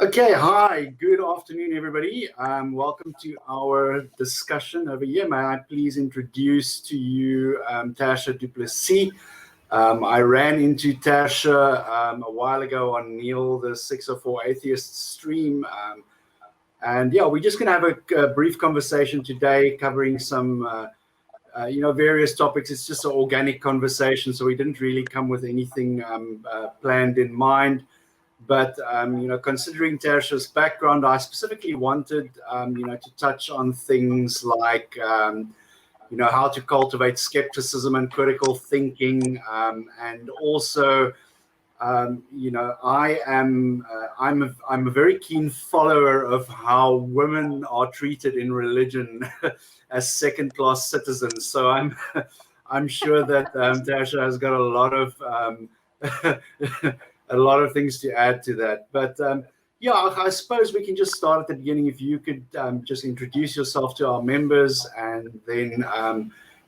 Okay, hi, good afternoon, everybody. Welcome to our discussion over here. May I please introduce to you Tasha Duplessis. I ran into Tasha a while ago on Neil, the 604 Atheists stream. And yeah, we're just going to have a brief conversation today covering some, various topics. It's just an organic conversation, so we didn't really come with anything planned in mind. But, considering Tasha's background, I specifically wanted, to touch on things like, how to cultivate skepticism and critical thinking. And also, I'm a very keen follower of how women are treated in religion as second-class citizens. So I'm sure that Tasha has got a lot of a lot of things to add to that. But I suppose we can just start at the beginning. If you could just introduce yourself to our members, and then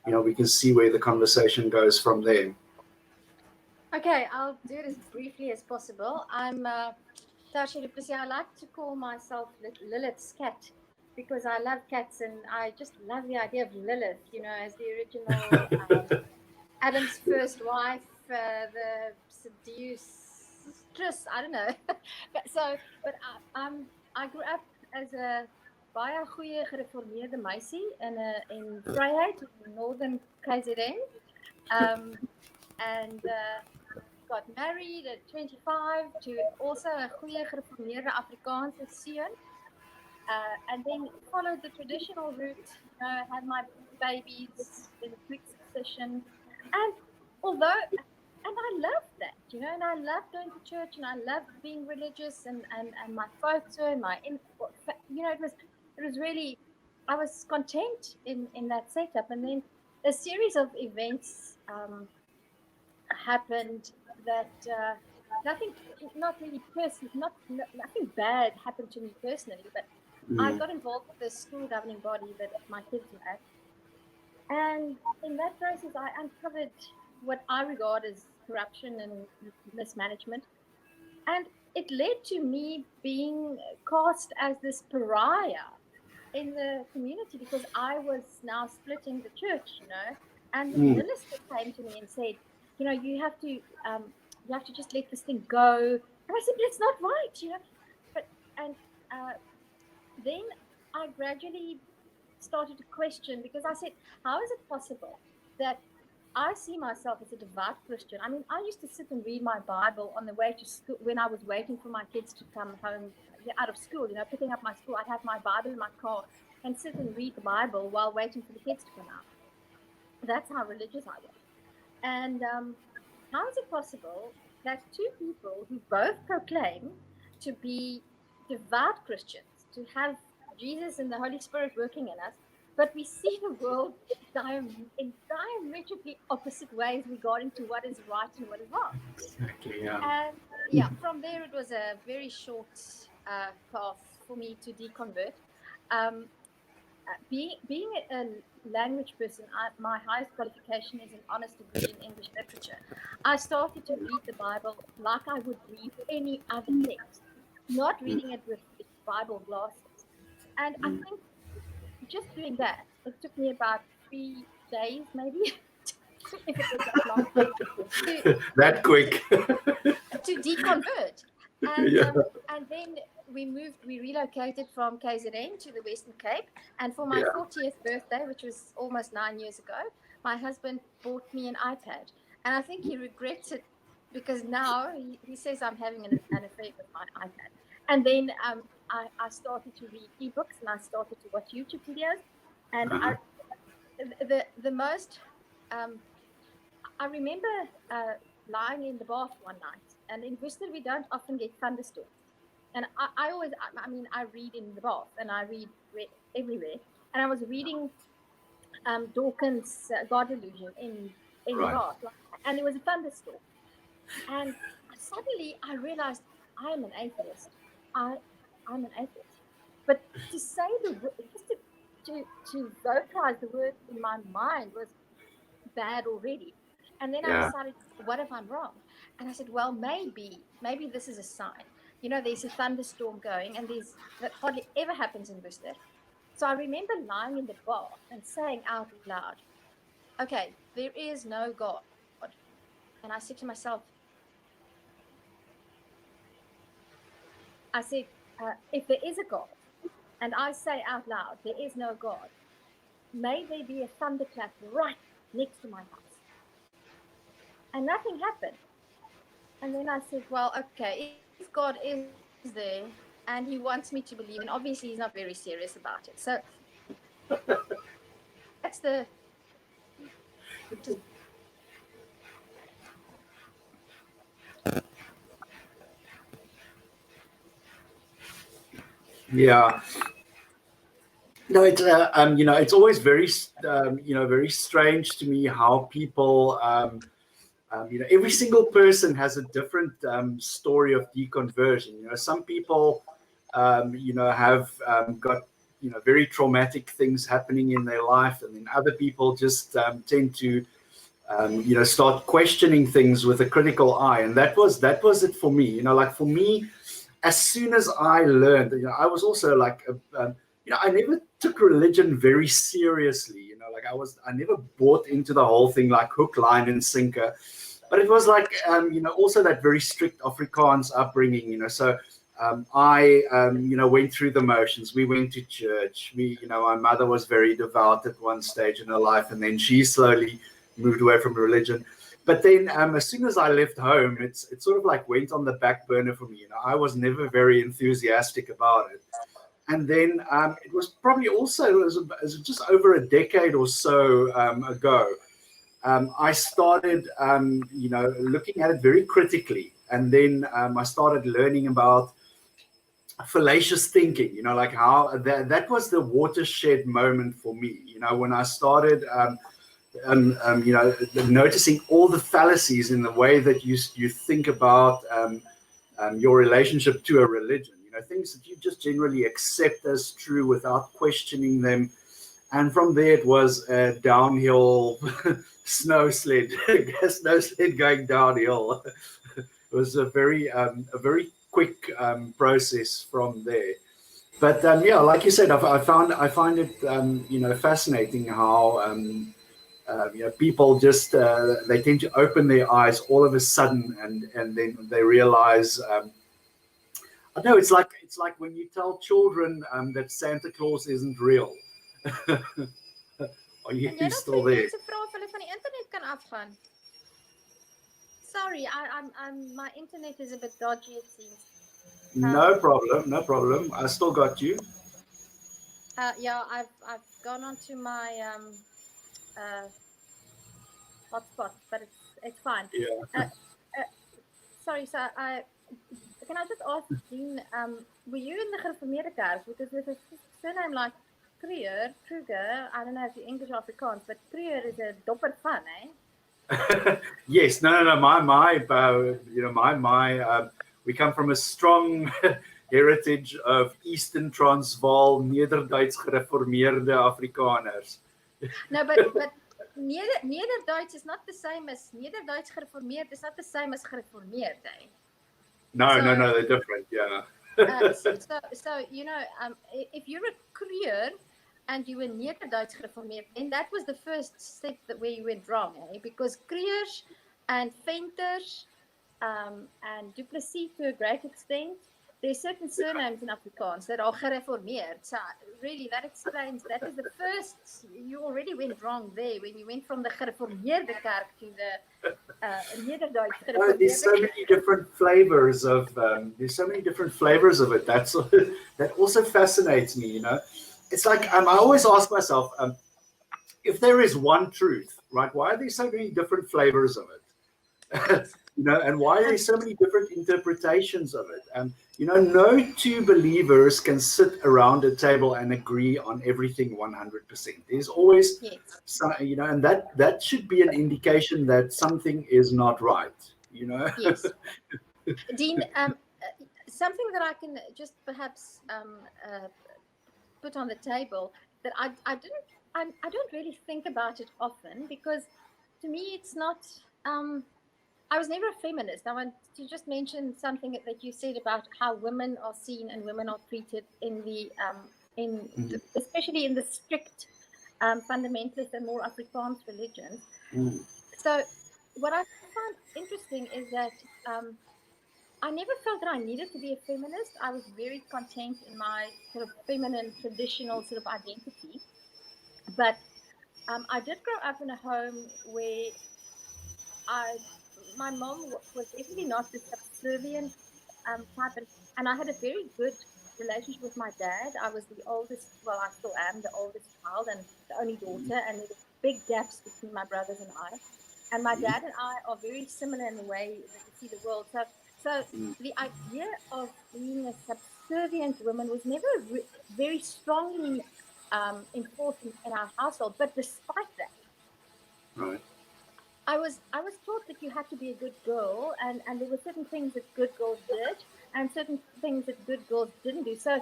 we can see where the conversation goes from there. Okay, I'll do it as briefly as possible. I'm Tasha Duplessis. I like to call myself Lillith's cat because I love cats, and I just love the idea of Lillith, as the original Adam's first wife, the seductress. I don't know, I grew up as a baie goeie gereformeerde meisie in Vryheid in northern KZN, and got married at 25 to also a goeie gereformeerde Afrikaanse seun, and then followed the traditional route, had my babies in quick succession. And I loved that, and I loved going to church, and I loved being religious, and my photo, and it was really, I was content in that setup. And then a series of events happened that nothing bad happened to me personally, but I got involved with the school governing body that my kids were at. And in that process, I uncovered what I regard as corruption and mismanagement. And it led to me being cast as this pariah in the community because I was now splitting the church, And the minister came to me and said, you have to just let this thing go. And I said, but it's not right, But then I gradually started to question, because I said, how is it possible that I see myself as a devout Christian? I mean, I used to sit and read my Bible on the way to school when I was waiting for my kids to come home out of school, picking up my school. I'd have my Bible in my car and sit and read the Bible while waiting for the kids to come out. That's how religious I was. And how is it possible that two people who both proclaim to be devout Christians, to have Jesus and the Holy Spirit working in us, but we see the world in diametrically opposite ways regarding to what is right and what is wrong? Exactly, yeah. And from there it was a very short path for me to deconvert. Being a language person, my highest qualification is an honors degree in English literature. I started to read the Bible like I would read any other text, not reading it with Bible glasses. And I think just doing that, it took me about 3 days, maybe, if it was that long. That quick. To deconvert. And then we relocated from KZN to the Western Cape. And for my 40th birthday, which was almost 9 years ago, my husband bought me an iPad. And I think he regrets it because now he says I'm having an affair with my iPad. And then I started to read ebooks, and I started to watch YouTube videos. And I remember lying in the bath one night. And in Worcester, we don't often get thunderstorms. And I read in the bath, and I read everywhere. And I was reading Dawkins' God Illusion in the bath. And there was a thunderstorm. And suddenly I realized I am an atheist. I'm an atheist. But to say the word, just to vocalize the word in my mind was bad already. And then I decided, what if I'm wrong? And I said, well, maybe this is a sign there's a thunderstorm going, and that hardly ever happens in Worcester. So I remember lying in the bath and saying out loud, okay, there is no God. And I said to myself, if there is a God, and I say out loud, there is no God, may there be a thunderclap right next to my house. And nothing happened. And then I said, well, okay, if God is there and he wants me to believe, and obviously he's not very serious about it. So that's the Yeah. No, it's always very, very strange to me how people, every single person has a different story of deconversion. Some people, have got, very traumatic things happening in their life, and then other people just tend to, start questioning things with a critical eye. And that was it for me. Like for me, as soon as I learned, I was also like, I never took religion very seriously. Like I never bought into the whole thing like hook, line, and sinker. But it was like, also that very strict Afrikaans upbringing. So I, went through the motions. We went to church. My mother was very devout at one stage in her life, and then she slowly moved away from religion. But then as soon as I left home, it sort of like went on the back burner for me. I was never very enthusiastic about it. And then it was probably also it was just over a decade or so ago, I started, looking at it very critically. And then I started learning about fallacious thinking, like how that was the watershed moment for me, when I started noticing all the fallacies in the way that you think about your relationship to a religion. Things that you just generally accept as true without questioning them. And from there, it was a downhill snow sled going downhill. It was a very quick process from there. But like you said, I find it fascinating how people just they tend to open their eyes all of a sudden, and then they realize. I know it's like when you tell children that Santa Claus isn't real. Are you still there? Sorry, I'm my internet is a bit dodgy, it seems. No problem. I still got you. Yeah, I've gone onto my hotspot, but it's fine. Yeah. Sorry, so can I just ask, Dean, were you in the Gereformeerde Kerk? Because with a surname like Kruger, I don't know if you're English or Afrikaans, but Kruger is a dopper fan, eh? Yes, no. We come from a strong heritage of Eastern Transvaal, Nederduits gereformeerde Afrikaners. No, but Nederduits is not the same as Nederduits gereformeerd. It's not the same as gereformeerd, eh? No, they're different. Yeah. So if you're a Kruger and you were Nederduits gereformeerd, then that was the first step where you went wrong, eh? Because Krugers and Venters and Du Plessis to a great extent, there's certain surnames in Afrikaans that are gereformeerd. So really, that explains, that is the first, you already went wrong there when you went from the gereformeerde kerk to the Nederduits gereformeerde. There's so many different flavors of it. That also fascinates me. It's like I always ask myself, if there is one truth, right? Why are there so many different flavors of it? And why are there so many different interpretations of it? No two believers can sit around a table and agree on everything 100%. There's always, and that should be an indication that something is not right. Yes. Dean, something that I can just perhaps put on the table that I don't really think about it often, because to me it's not. I was never a feminist. I want to just mention something that you said about how women are seen and women are treated in especially in the strict fundamentalist and more Afrikaans religions. So what I found interesting is that I never felt that I needed to be a feminist. I was very content in my sort of feminine traditional sort of identity. But I did grow up in a home where my mom was definitely not the subservient type, and I had a very good relationship with my dad. I was the oldest, well, I still am the oldest child and the only daughter, and there were big gaps between my brothers and I. And my dad and I are very similar in the way that we see the world. So the idea of being a subservient woman was never very strongly enforced in our household. But despite that, Right. I was taught that you had to be a good girl, and there were certain things that good girls did, and certain things that good girls didn't do. So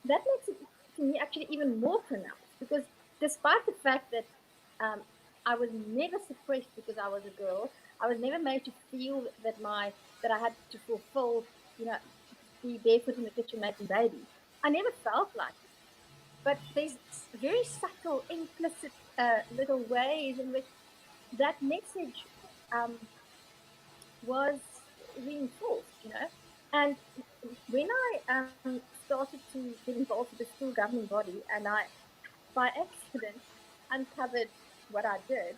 that makes it to me actually even more pronounced, because despite the fact that I was never suppressed because I was a girl, I was never made to feel that I had to fulfill, be barefoot in the kitchen making babies. I never felt like it. But there's very subtle, implicit little ways in which that message was reinforced. And when I started to get involved with the school governing body, and I, by accident, uncovered what I did,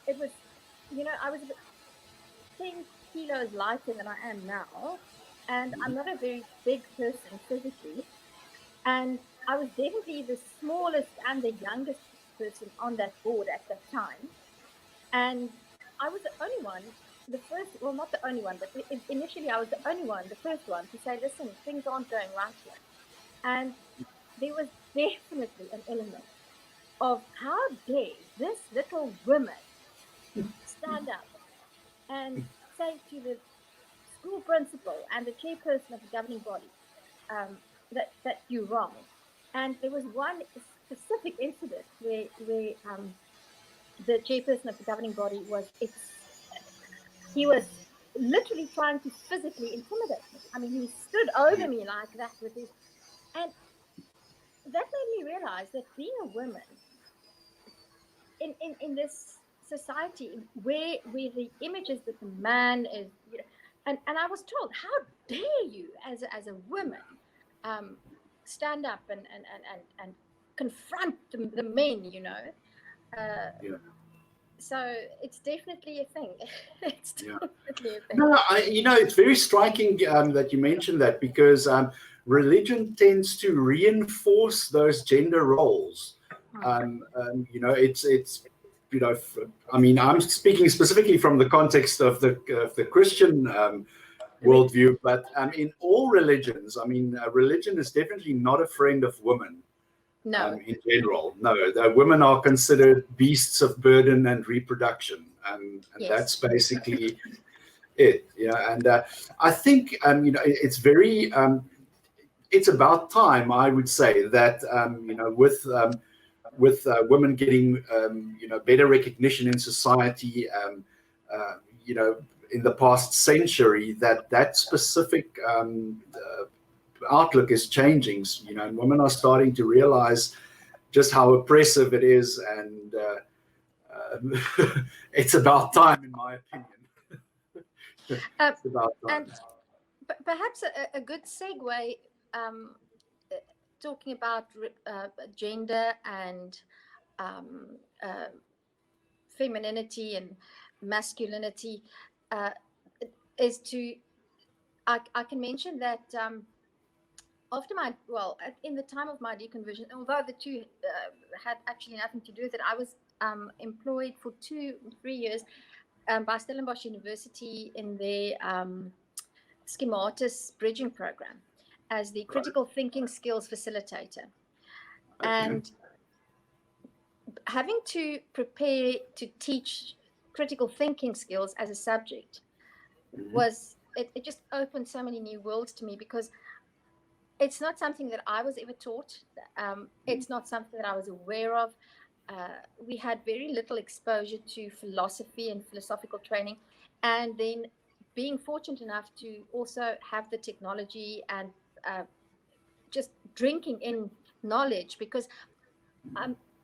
it was, I was 10 kilos lighter than I am now, and I'm not a very big person physically, and I was definitely the smallest and the youngest person on that board at that time. And I was the only one, well, not the only one, but initially I was the only one, the first one to say, listen, things aren't going right here. And there was definitely an element of how dare this little woman stand up and say to the school principal and the chairperson of the governing body that you're wrong. And there was one specific incident where the chairperson of the governing body he was literally trying to physically intimidate me. I mean, he stood over me like that with his, and that made me realize that being a woman in this society where the image is that the man is, and I was told, how dare you as a woman stand up and confront the men. So it's definitely a thing. It's definitely a thing. No, it's very striking that you mentioned that, because religion tends to reinforce those gender roles. It's I mean, I'm speaking specifically from the context of the Christian worldview, but in all religions, I mean, religion is definitely not a friend of women. No. In general, no. The women are considered beasts of burden and reproduction, and Yes. that's basically it. Yeah, and I think it's very it's about time, I would say, that with women getting better recognition in society, in the past century, that specific outlook is changing, and women are starting to realize just how oppressive it is, and it's about time, in my opinion. It's about time. And perhaps a good segue, talking about gender and femininity and masculinity, is to I can mention that after in the time of my deconversion, although the two had actually nothing to do with it, I was employed for 2-3 years by Stellenbosch University in their schematis bridging program as the critical thinking skills facilitator. Okay. And having to prepare to teach critical thinking skills as a subject it just opened so many new worlds to me, because it's not something that I was ever taught. It's not something that I was aware of. We had very little exposure to philosophy and philosophical training. and then being fortunate enough to also have the technology and just drinking in knowledge, because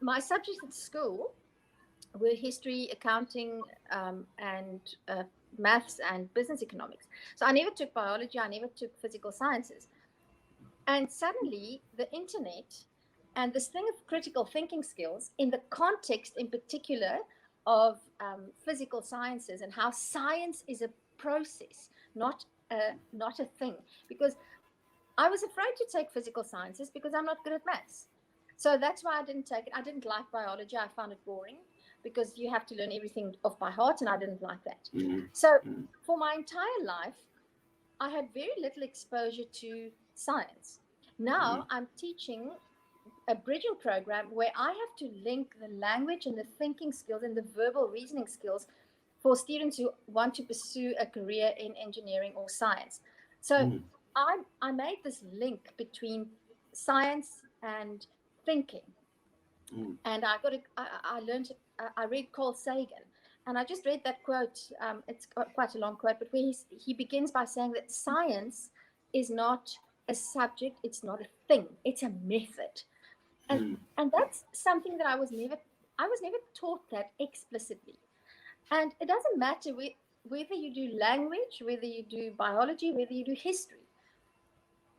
my subjects at school were history, accounting, and maths and business economics. So I never took biology, I never took physical sciences. And suddenly the internet and this thing of critical thinking skills in the context in particular of physical sciences, and how science is a process, not a thing. Because I was afraid to take physical sciences because I'm not good at maths. So that's why I didn't take it. I didn't like biology. I found it boring because you have to learn everything off by heart, and I didn't like that. So for my entire life, I had very little exposure to science. Now I'm teaching a bridging program where I have to link the language and the thinking skills and the verbal reasoning skills for students who want to pursue a career in engineering or science. So I made this link between science and thinking. And I learned, I read Carl Sagan, and I just read that quote. It's quite a long quote, but where he begins by saying that science is not a subject, it's not a thing, it's a method. And that's something that I was never taught that explicitly. And it doesn't matter whether you do language, whether you do biology, whether you do history.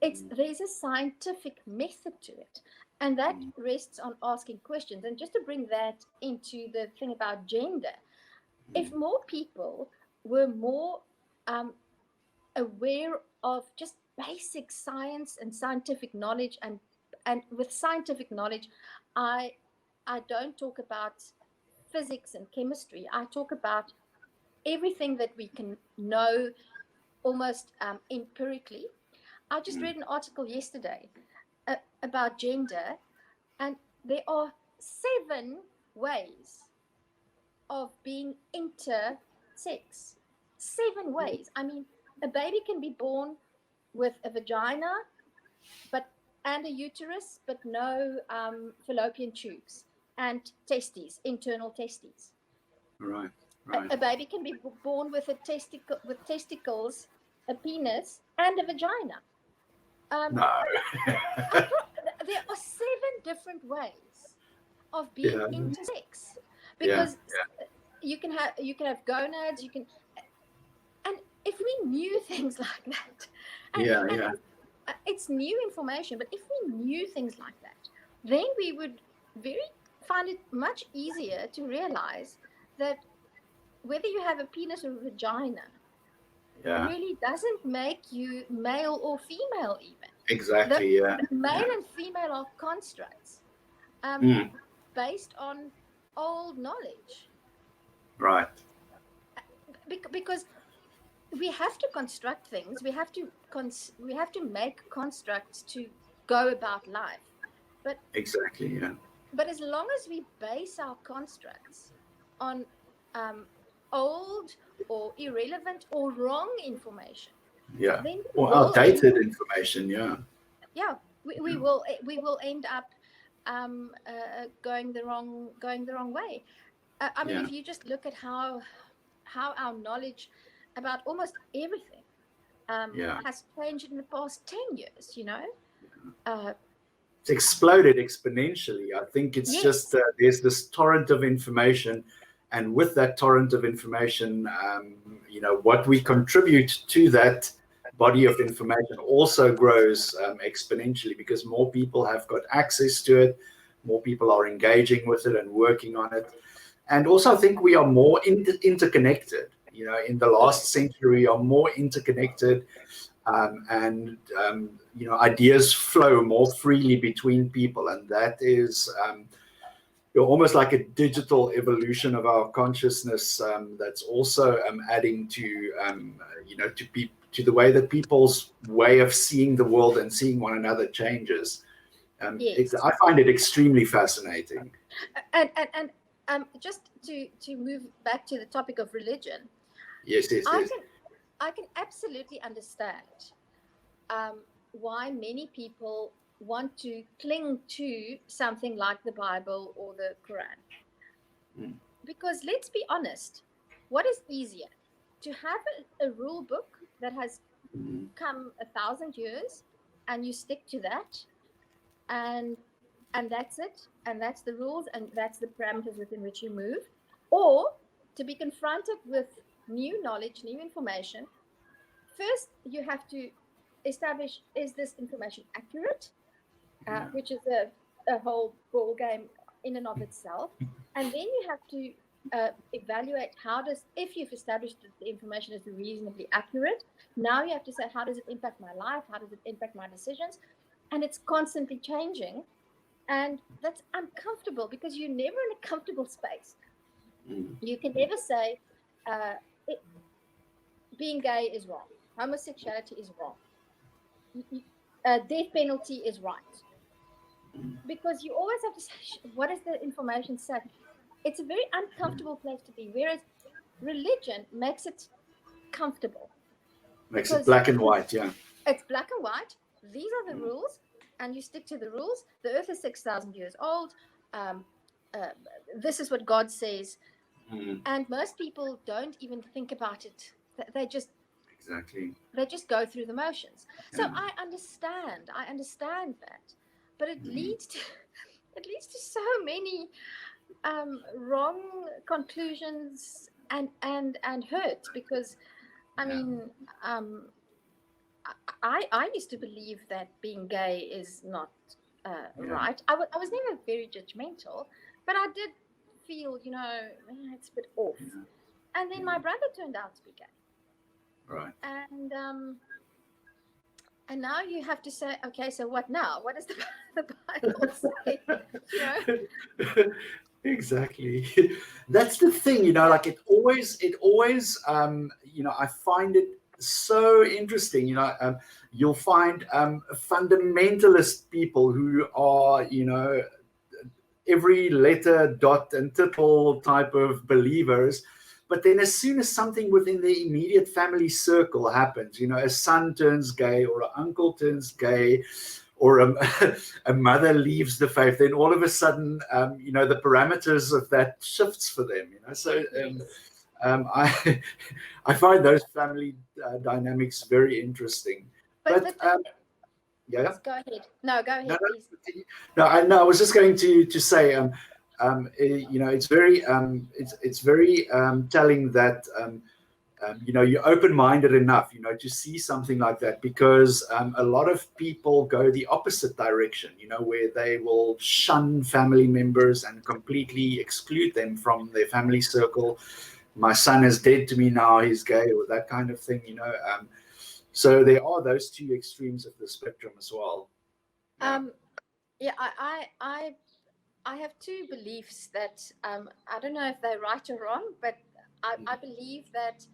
There's a scientific method to it, and that rests on asking questions. And just to bring that into the thing about gender, if more people were more aware of just basic science and scientific knowledge, and with scientific knowledge, I don't talk about physics and chemistry. I talk about everything that we can know almost empirically. I just read an article yesterday about gender, and there are 7 ways of being intersex. 7 ways. I mean, a baby can be born with a vagina and a uterus, but no fallopian tubes and testes, internal testes. Right. A baby can be born with testicles, a penis, and a vagina. No. There are 7 different ways of being intersex, because you can have gonads, and if we knew things like that, and it's new information, but if we knew things like that, then we would find it much easier to realize that whether you have a penis or a vagina really doesn't make you male or female even. Exactly, The male and female are constructs based on old knowledge. Right. Because we have to construct things. We have to make constructs to go about life. But exactly, But as long as we base our constructs on old or irrelevant or wrong information, then or outdated information, we will end up going the wrong way. I mean, if you just look at how our knowledge about almost everything has changed in the past 10 years, it's exploded exponentially. I think it's just there's this torrent of information, and with that torrent of information, what we contribute to that body of information also grows exponentially, because more people have got access to it, more people are engaging with it and working on it. And also I think we are more interconnected. In the last century, we are more interconnected, and ideas flow more freely between people, and that is almost like a digital evolution of our consciousness that's also adding to to the way that people's way of seeing the world and seeing one another changes. I find it extremely fascinating. And just to move back to the topic of religion, yes. I can absolutely understand why many people want to cling to something like the Bible or the Quran. Because let's be honest, what is easier? to have a rule book that has come 1,000 years, and you stick to that, and that's it, and that's the rules, and that's the parameters within which you move, or to be confronted with new knowledge, new information. First, you have to establish, is this information accurate, which is a whole ball game in and of itself. And then you have to evaluate if you've established that the information is reasonably accurate, now you have to say, how does it impact my life? How does it impact my decisions? And it's constantly changing. And that's uncomfortable because you're never in a comfortable space. You can never say being gay is wrong, homosexuality is wrong, death penalty is right. Because you always have to say, what does the information say? It's a very uncomfortable place to be, whereas religion makes it comfortable. Makes it black and white, yeah. It's black and white. These are the rules, and you stick to the rules. The earth is 6,000 years old. This is what God says. And most people don't even think about it. They just go through the motions. So I understand that, but it leads to so many wrong conclusions and hurt, because I mean, I used to believe that being gay is not right. I was never very judgmental, but I did feel, it's a bit off. And then my brother turned out to be gay. Right. And now you have to say, okay, so what now? What does the Bible say? Exactly. That's the thing, like it always, I find it so interesting. You'll find fundamentalist people who are, every letter, dot, and tittle type of believers. But then as soon as something within the immediate family circle happens, a son turns gay or an uncle turns gay or a mother leaves the faith, then all of a sudden, the parameters of that shifts for them. So I find those family dynamics very interesting. But yeah. Go ahead. No, go ahead, please. No, I was just going to say, it's very telling that you're open-minded enough, to see something like that, because a lot of people go the opposite direction, where they will shun family members and completely exclude them from their family circle. My son is dead to me now, he's gay, or that kind of thing, So there are those two extremes of the spectrum as well. I have two beliefs that I don't know if they're right or wrong, but I believe that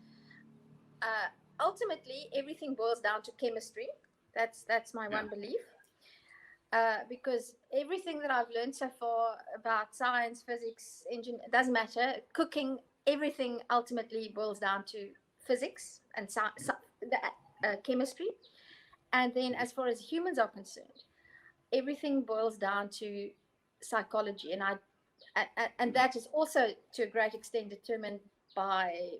ultimately everything boils down to chemistry. That's my one belief. Because everything that I've learned so far about science, physics, engineering, it doesn't matter, cooking, everything ultimately boils down to physics and chemistry. And then as far as humans are concerned, everything boils down to psychology, and that is also to a great extent determined by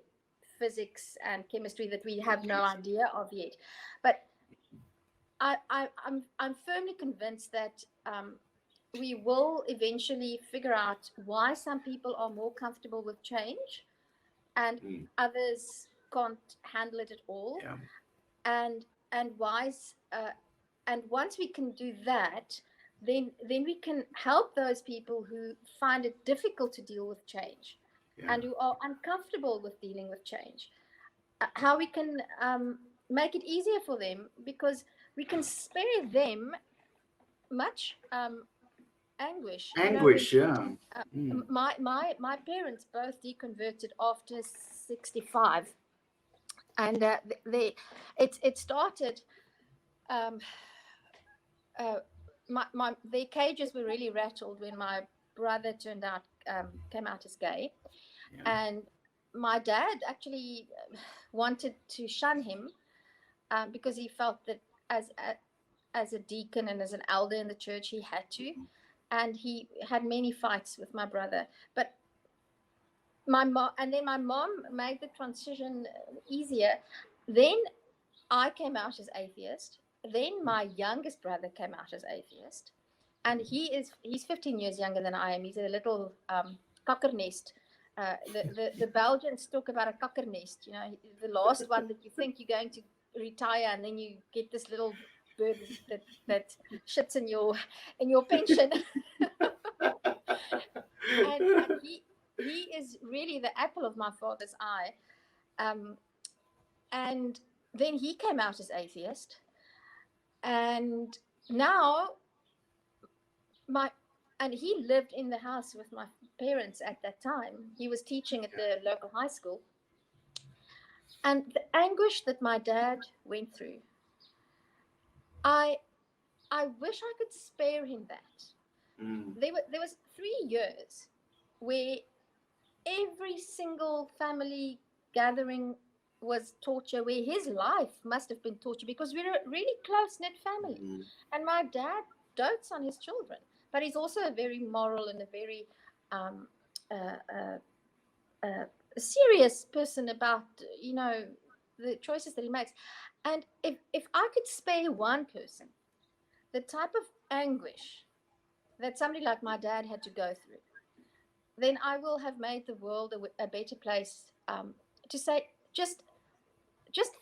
physics and chemistry that we have no idea of yet. But I'm firmly convinced that we will eventually figure out why some people are more comfortable with change and others can't handle it at all. And why and once we can do that, then we can help those people who find it difficult to deal with change and who are uncomfortable with dealing with change, how we can make it easier for them, because we can spare them much anguish. My parents both deconverted after 65, and it started. Their cages were really rattled when my brother came out as gay, and my dad actually wanted to shun him because he felt that as a deacon and as an elder in the church he had to, and he had many fights with my brother. But and then my mom made the transition easier. Then I came out as atheist. Then my youngest brother came out as atheist, and he's 15 years younger than I am. He's a little cockernest. The Belgians talk about a cockernest. You know, the last one that you think you're going to retire, and then you get this little bird that shits in your pension. and he is really the apple of my father's eye. And then he came out as atheist, and now he lived in the house with my parents at that time. He was teaching at the local high school, and the anguish that my dad went through, I wish I could spare him that. There was 3 years where every single family gathering was torture, where his life must have been torture, because we're a really close-knit family. And my dad dotes on his children, but he's also a very moral and a very serious person about, you know, the choices that he makes. And if I could spare one person the type of anguish that somebody like my dad had to go through, then I will have made the world a better place. To say, just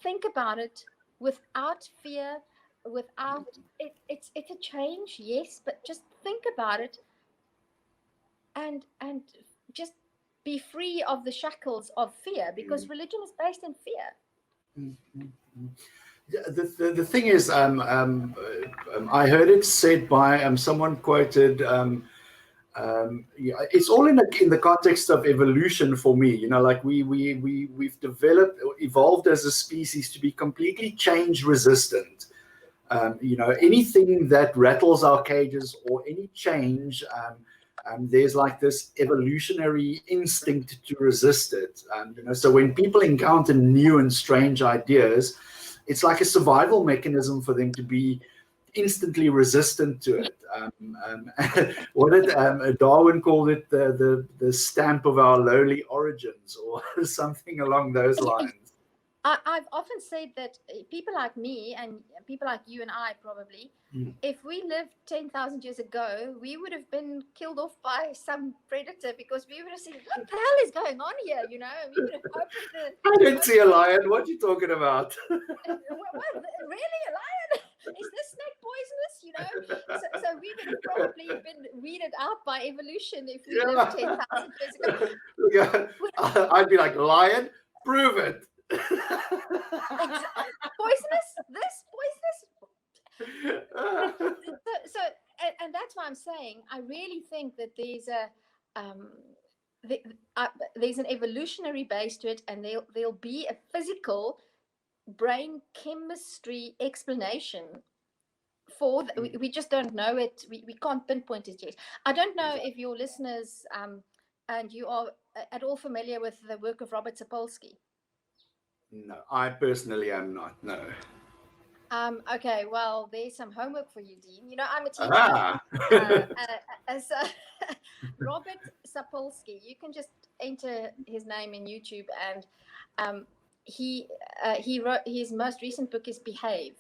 think about it without fear, without it. It's a change, yes, but just think about it, and just be free of the shackles of fear, because religion is based in fear. The thing is, I heard it said by someone quoted. It's all in the context of evolution for me. You know, like we've evolved as a species to be completely change resistant. You know, anything that rattles our cages or any change, there's like this evolutionary instinct to resist it. You know, so when people encounter new and strange ideas, it's like a survival mechanism for them to be instantly resistant to it. What did Darwin called it? The stamp of our lowly origins, or something along those lines. I've often said that people like me and people like you and I probably, if we lived 10,000 years ago, we would have been killed off by some predator, because we would have said, what the hell is going on here? You know, we would have opened I didn't see a lion. What are you talking about? What, really, a lion? Is this snake poisonous? You know, so we would have probably been weeded out by evolution if we lived 10,000 years ago. I'd be like, lion, prove it. Poisonous? This poisonous? So and that's why I'm saying I really think that there's an evolutionary base to it, and there'll be a physical brain chemistry explanation for we just don't know it. We can't pinpoint it yet. I don't know if your listeners and you are at all familiar with the work of Robert Sapolsky. No, I personally am not. No. Okay, well, there's some homework for you, Dean. You know, I'm a teacher. So Robert Sapolsky, you can just enter his name in YouTube, and he wrote his most recent book is Behave.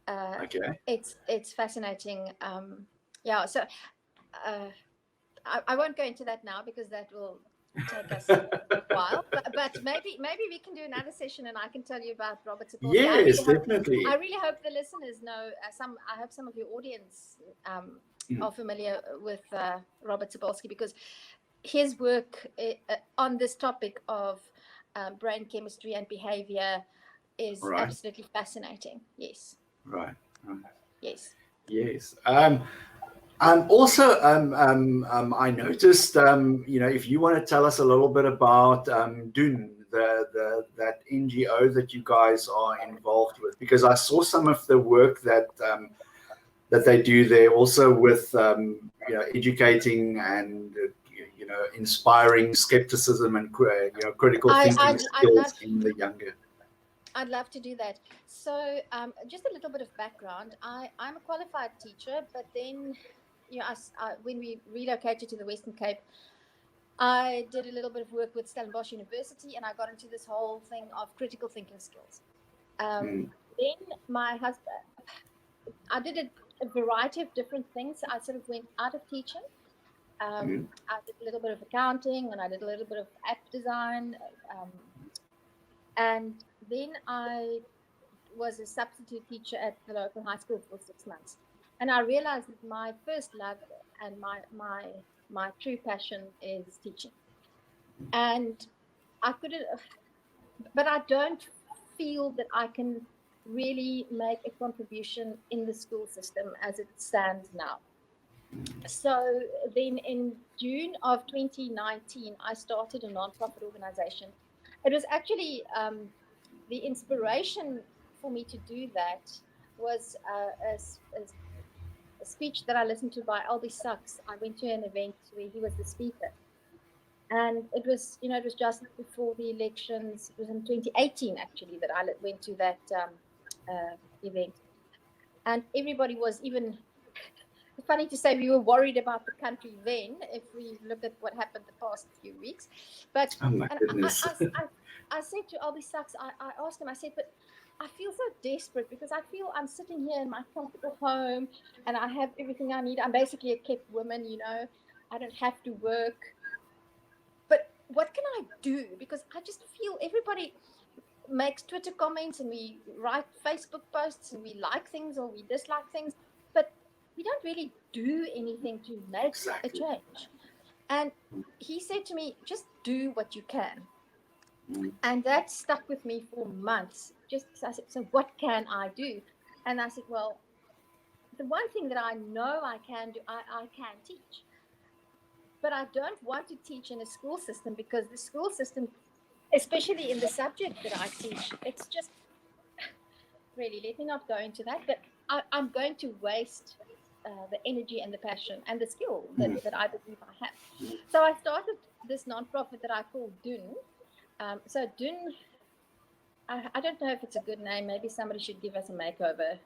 Okay. It's fascinating. So I won't go into that now, because that will take us a while, but maybe we can do another session and I can tell you about Robert Sapolsky. Yes, definitely. I really hope the listeners know I hope some of your audience are familiar with Robert Sapolsky, because his work on this topic of brain chemistry and behavior is absolutely fascinating. Yes. Right. Yes. Also, I noticed, you know, if you want to tell us a little bit about Dun, that NGO that you guys are involved with, because I saw some of the work that they do there, also with you know, educating and you know, inspiring skepticism and you know, critical thinking skills in the younger. I'd love to do that. So just a little bit of background. I'm a qualified teacher, but then, you know, when we relocated to the Western Cape, I did a little bit of work with Stellenbosch University, and I got into this whole thing of critical thinking skills. Then my husband, I did a variety of different things. I sort of went out of teaching. I did a little bit of accounting, and I did a little bit of app design. And then I was a substitute teacher at the local high school for 6 months. And I realized that my first love and my true passion is teaching. And I couldn't, but I don't feel that I can really make a contribution in the school system as it stands now. So then in June of 2019, I started a nonprofit organization. It was actually the inspiration for me to do that was a speech that I listened to by Albie Sachs. I went to an event where he was the speaker. And it was, it was just before the elections. It was in 2018, actually, that I went to that event. And everybody was even, funny to say, we were worried about the country then, if we look at what happened the past few weeks. But oh my goodness. I said to Albie Sachs, I asked him, I said, but I feel so desperate because I feel I'm sitting here in my comfortable home and I have everything I need. I'm basically a kept woman, I don't have to work. But what can I do? Because I just feel everybody makes Twitter comments and we write Facebook posts and we like things or we dislike things, but we don't really do anything to make a change. And he said to me, just do what you can. And that stuck with me for months. I said, so what can I do? And I said, well, the one thing that I know I can do, I can teach. But I don't want to teach in a school system because the school system, especially in the subject that I teach, it's just really, let me not go into that, but I'm going to waste the energy and the passion and the skill that I believe I have. So I started this nonprofit that I call Dun. So Dun, I don't know if it's a good name. Maybe somebody should give us a makeover.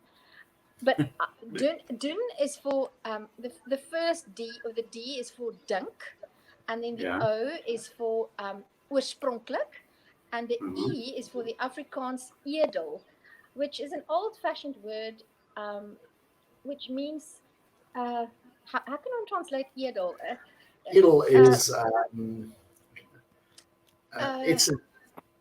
But Dun is for the first D, or the D is for dink, and then the O is for oorspronklik, and the E is for the Afrikaans edel, which is an old-fashioned word, which means how can one translate edel? Edel is it's.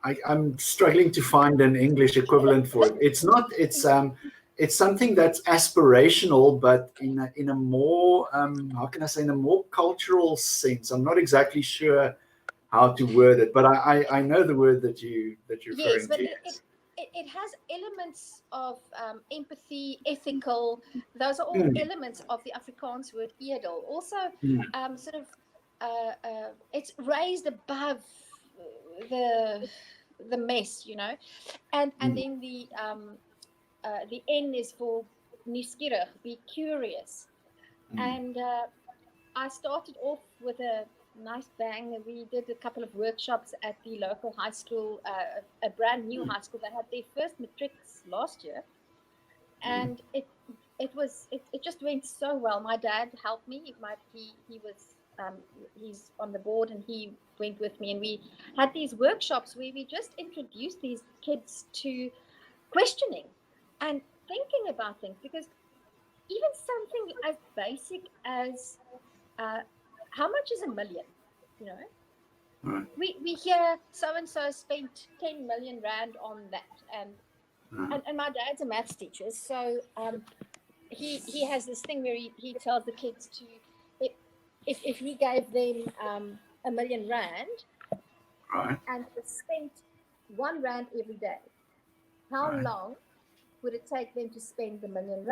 I'm struggling to find an English equivalent for it. It's not. It's something that's aspirational, but in a more how can I say, in a more cultural sense. I'm not exactly sure how to word it, but I know the word that you're referring to. Yes, but it has elements of empathy, ethical. Those are all elements of the Afrikaans word edel. Also, sort of, it's raised above the mess, and then the N is for nieuwsgierig, be curious. And I started off with a nice bang. We did a couple of workshops at the local high school, a brand new high school that had their first matrics last year. And it just went so well. My dad helped me. He was he's on the board and he went with me, and we had these workshops where we just introduced these kids to questioning and thinking about things, because even something as basic as how much is a million, we hear so and so spent 10 million rand on that, and my dad's a maths teacher, so he has this thing where he tells the kids to, if he gave them a million rand and spent 1 rand every day, how long would it take them to spend the $1 million?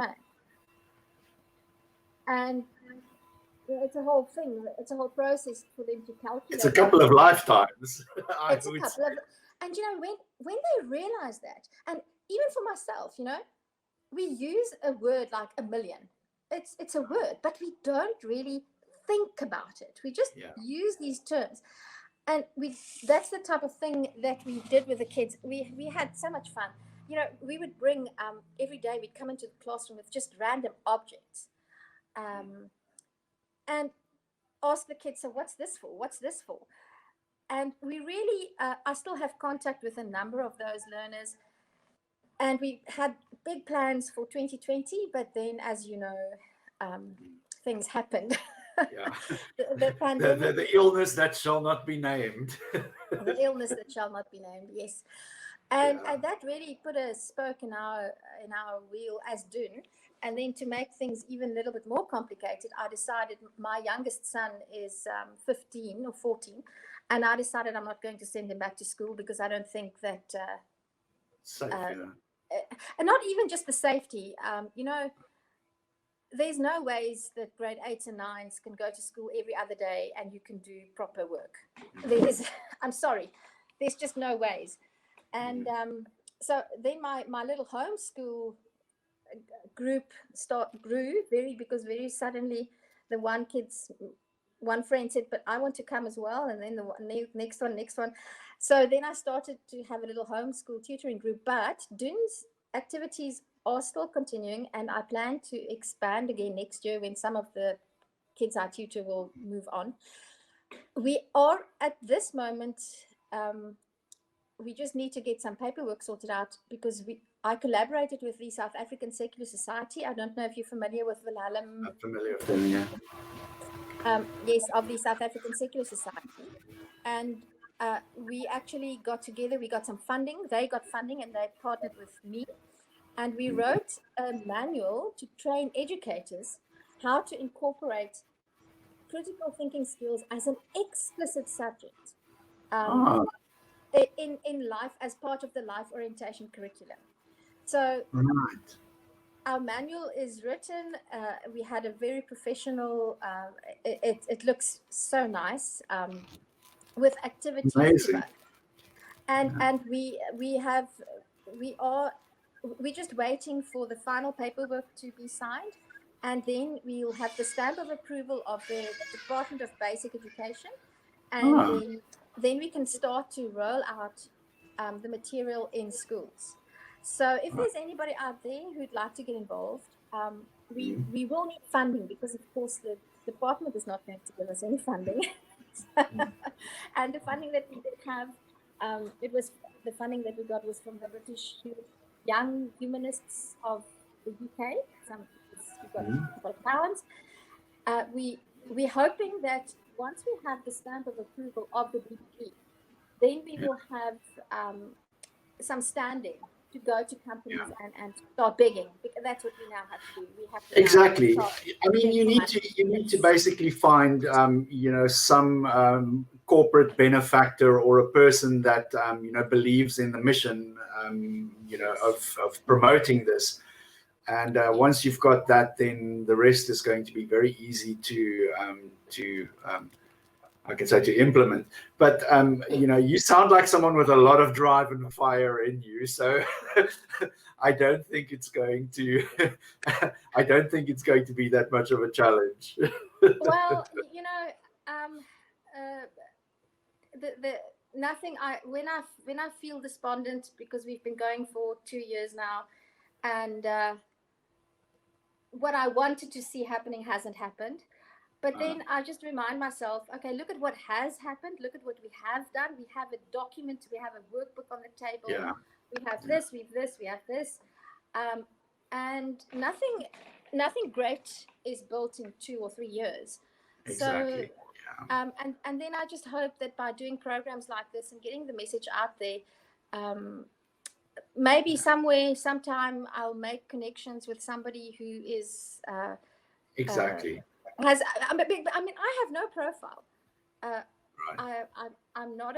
And it's a whole thing. It's a whole process for them to calculate. It's a couple of lifetimes. And when they realize that, and even for myself, we use a word like a million. It's a word, but we don't really think about it. We just use these terms. And that's the type of thing that we did with the kids. We had so much fun. We would bring, every day we'd come into the classroom with just random objects. And ask the kids, so what's this for? What's this for? And we really, I still have contact with a number of those learners. And we had big plans for 2020, but then, as you know, things happened. Yeah. The pandemic. The illness that shall not be named. The illness that shall not be named, yes. And that really put a spoke in our wheel as Dun. And then to make things even a little bit more complicated, I decided my youngest son is 15 or 14. And I decided I'm not going to send him back to school because I don't think that... Safe, and not even just the safety. There's no ways that grade 8s and 9s can go to school every other day and you can do proper work. I'm sorry, there's just no ways. And so then my little homeschool group grew because very suddenly the one friend said, but I want to come as well. And then the next one. So then I started to have a little homeschool tutoring group, but Dun's activities are still continuing, and I plan to expand again next year when some of the kids I tutor will move on. We are at this moment, we just need to get some paperwork sorted out because I collaborated with the South African Secular Society. I don't know if you're familiar with Wilhelm. I'm familiar with them, yeah. Yes, of the South African Secular Society. And we actually got together, we got some funding, they got funding, and they partnered with me. And we wrote a manual to train educators how to incorporate critical thinking skills as an explicit subject in life as part of the life orientation curriculum. So our manual is written. We had a very professional, it looks so nice with activities. Amazing. And we're just waiting for the final paperwork to be signed, and then we'll have the stamp of approval of the Department of Basic Education, and then we can start to roll out the material in schools. So if there's anybody out there who'd like to get involved, we will need funding because, of course, the department is not going to give us any funding. And the funding that we did have, the funding that we got was from the British Young Humanists of the UK. We've got pounds. We're hoping that once we have the stamp of approval of the DPE, then we will have some standing to go to companies and start begging, because that's what we now have to do. We have to exactly. I mean, you need to basically find some corporate benefactor or a person that believes in the mission of promoting this. And once you've got that, then the rest is going to be very easy to I can say to implement. But you sound like someone with a lot of drive and fire in you. So I don't think it's going to be that much of a challenge. Well, when I feel despondent, because we've been going for 2 years now, and what I wanted to see happening hasn't happened. But then I just remind myself, okay, look at what has happened. Look at what we have done. We have a document. We have a workbook on the table. Yeah. We have this, we have this. And nothing great is built in 2 or 3 years. Exactly. So, and then I just hope that by doing programs like this and getting the message out there, maybe sometime I'll make connections with somebody who is... exactly. I mean, I have no profile. Right. I'm not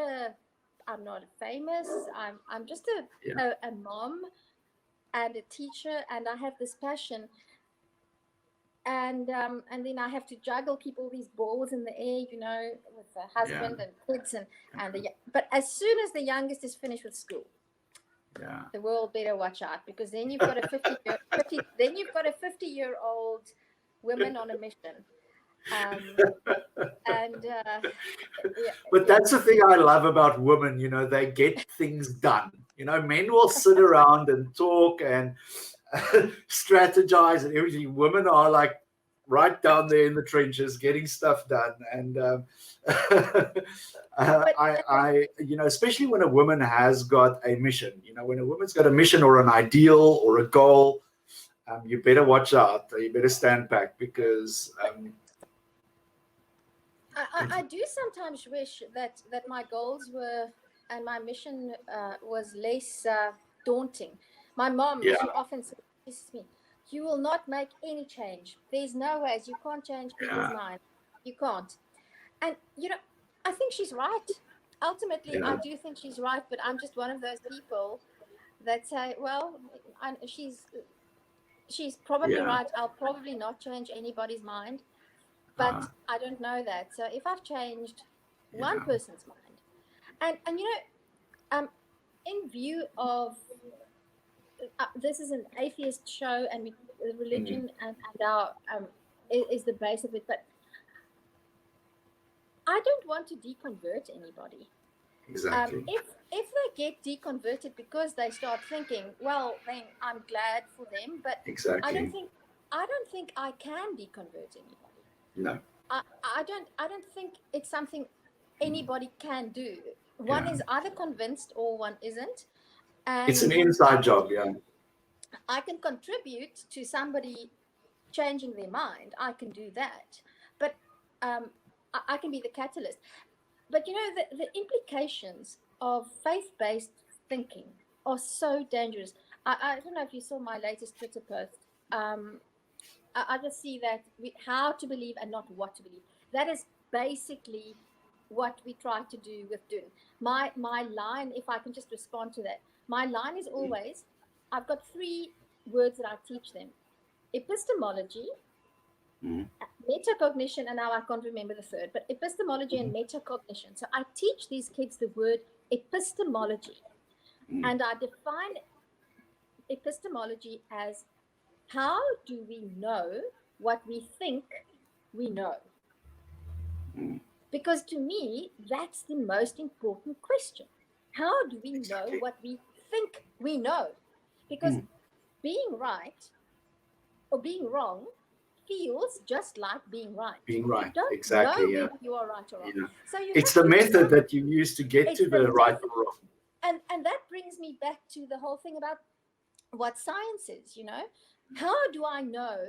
famous. I'm just a mom and a teacher, and I have this passion. And then I have to keep all these balls in the air, with the husband and kids but as soon as the youngest is finished with school, the world better watch out, because then you've got a 50-year-old women on a mission. But that's the thing I love about women, they get things done. Men will sit around and talk and strategize and everything. Women are like, right down there in the trenches, getting stuff done. And especially when a woman has got a mission, when a woman's got a mission or an ideal or a goal, you better watch out. You better stand back, because I do sometimes wish that my goals were and my mission was less daunting. My mom, she often says to me, "You will not make any change. There's no ways. You can't change people's minds. You can't." And I think she's right. Ultimately, I do think she's right. But I'm just one of those people that say, "Well, she's probably right. I'll probably not change anybody's mind." But I don't know that. So if I've changed one person's mind, and in view of this is an atheist show, and religion and our is the base of it, but I don't want to deconvert anybody. Exactly. If they get deconverted because they start thinking, well, then I'm glad for them. But exactly. I don't think I can deconvert anybody. No. I don't think it's something anybody can do. One is either convinced or one isn't. And it's an inside job, I can contribute to somebody changing their mind. I can do that. But I can be the catalyst. But the implications of faith-based thinking are so dangerous. I don't know if you saw my latest Twitter post. I just see that how to believe and not what to believe. That is basically what we try to do with Dun. My line, if I can just respond to that, my line is always, I've got 3 words that I teach them: epistemology, metacognition, and now I can't remember the third, but epistemology and metacognition. So I teach these kids the word epistemology, and I define epistemology as, how do we know what we think we know? Because to me, that's the most important question. How do we know what we think we know? Because being right or being wrong feels just like being right. Being right, you don't exactly. know whether you are right or wrong. So it's the method that you use to get to the right or wrong. And that brings me back to the whole thing about what science is. How do I know?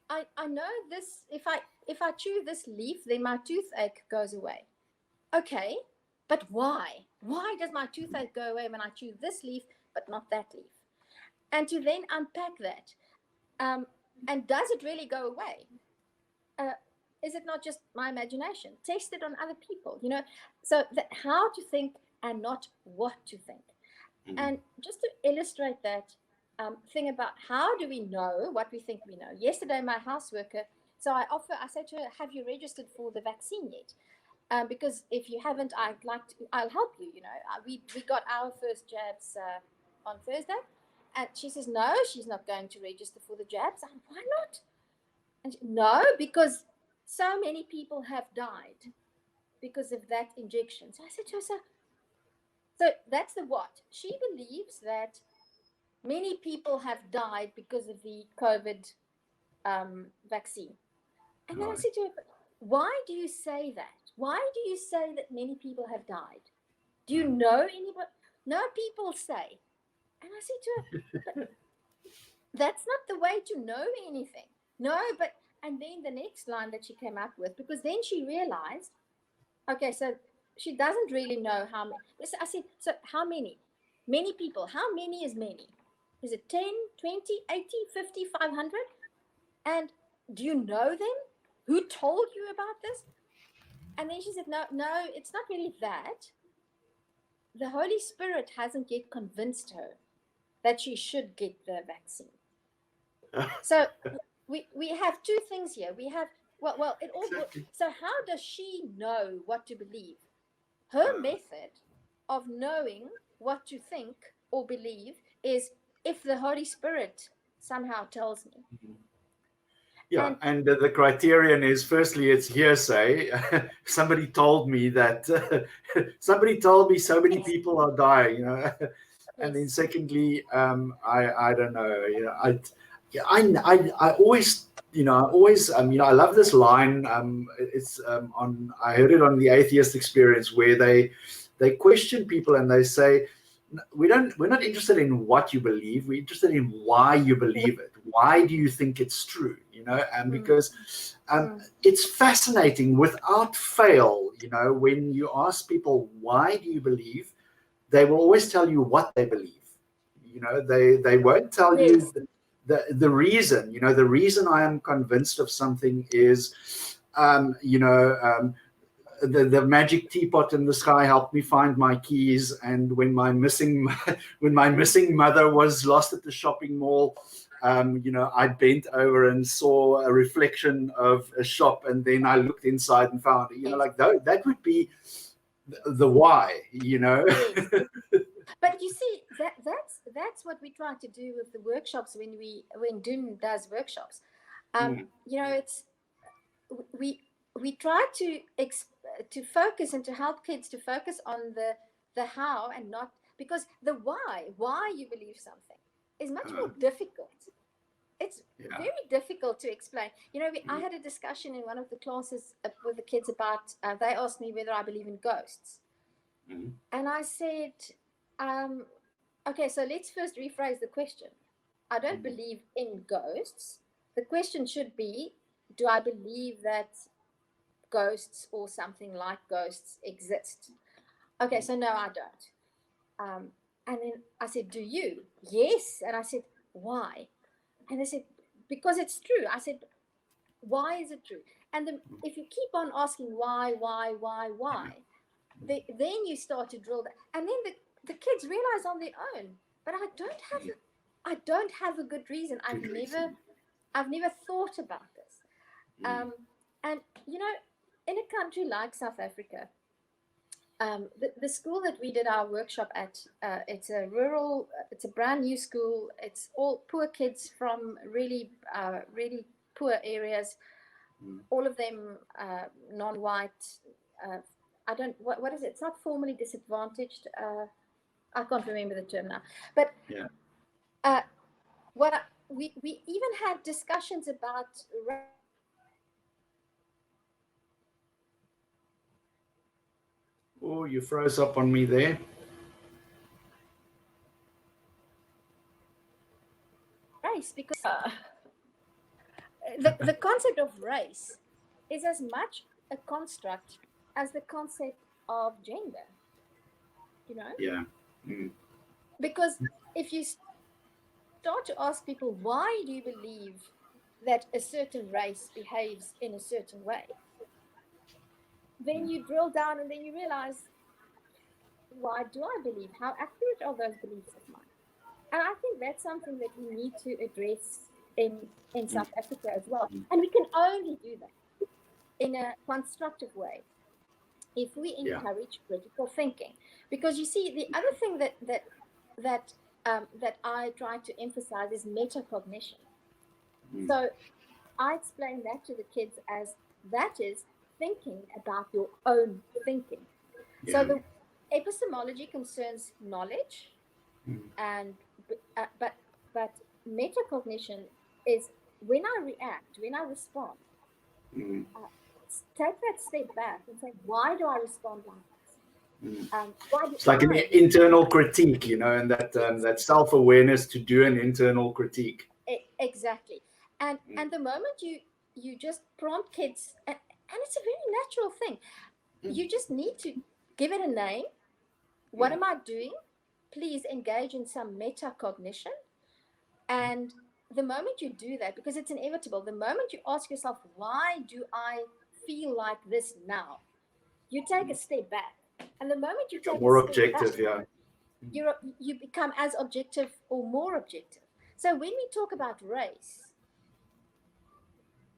I know this. If I chew this leaf, then my toothache goes away. Okay, but why? Why does my toothache go away when I chew this leaf, but not that leaf? And to then unpack that, and does it really go away? Is it not just my imagination? Test it on other people. So how to think and not what to think. And just to illustrate that thing about how do we know what we think we know. Yesterday, my house worker, so I said to her, have you registered for the vaccine yet? Because if you haven't, I'll help you. We got our first jabs on Thursday, and she says, no, she's not going to register for the jabs. Why not? And no, because so many people have died because of that injection. So I said to her, so that's the what. She believes that many people have died because of the COVID vaccine. And then I said to her, why do you say that? Why do you say that many people have died? Do you know anybody? No, people say. And I said to her, but that's not the way to know anything. No, but, and then the next line that she came up with, because then she realized, okay, so she doesn't really know how many. I said, so how many? Many people. How many is many? Is it 10, 20, 80, 50, 500? And do you know them? Who told you about this? And then she said, no, it's not really that. The Holy Spirit hasn't yet convinced her that she should get the vaccine. So we have 2 things here. We have, it all. Exactly. So how does she know what to believe? Her method of knowing what to think or believe is if the Holy Spirit somehow tells me. Yeah, and the criterion is, firstly, it's hearsay. Somebody told me that. Somebody told me so many people are dying. And then secondly, I don't know. Yeah, I always, I love this line. It's I heard it on the Atheist Experience, where they question people and they say, we're not interested in what you believe. We're interested in why you believe it. Why do you think it's true? And because it's fascinating without fail. When you ask people, why do you believe, they will always tell you what they believe. They won't tell you the reason. The reason I am convinced of something is, the magic teapot in the sky helped me find my keys, and when my missing mother was lost at the shopping mall, I bent over and saw a reflection of a shop, and then I looked inside and found it. Like that would be the why. Yes. But you see, that's what we try to do with the workshops when Dun does workshops. It's we try to focus and to help kids to focus on the how, and not, because the why you believe something is much more difficult. It's very difficult to explain. I had a discussion in one of the classes with the kids about, they asked me whether I believe in ghosts. And I said, okay, so let's first rephrase the question. I don't believe in ghosts. The question should be, do I believe that ghosts or something like ghosts exist? Okay, so no, I don't. And then I said, do you? Yes. And I said, why? And they said, because it's true. I said, why is it true? And then if you keep on asking why, then you start to drill that. And then the kids realize on their own, but I don't have a good reason. I've never thought about this. And in a country like South Africa, the school that we did our workshop at, it's a brand new school. It's all poor kids from really poor areas. All of them non-white. What is it? It's not formally disadvantaged. I can't remember the term now. But we even had discussions about. Oh, you froze up on me there. Race, because the concept of race is as much a construct as the concept of gender. Yeah. Because if you start to ask people, why do you believe that a certain race behaves in a certain way, then you drill down and then you realize, why do I believe? How accurate are those beliefs of mine? And I think that's something that we need to address in South Africa as well. And we can only do that in a constructive way if we encourage critical thinking. Because you see, the other thing that I try to emphasize is metacognition. So I explain that to the kids as that is thinking about your own thinking. So the epistemology concerns knowledge, and but metacognition is when I react, when I respond, take that step back and say, why do I respond like this? It's like an internal critique, and that self-awareness to do an internal critique. Exactly. And the moment you just prompt kids, and it's a very natural thing, you just need to give it a name. What am I doing? Please engage in some metacognition. And the moment you do that, because it's inevitable, the moment you ask yourself, why do I feel like this now? You take a step back. And the moment you take more a step objective, back, you become as objective or more objective. So when we talk about race,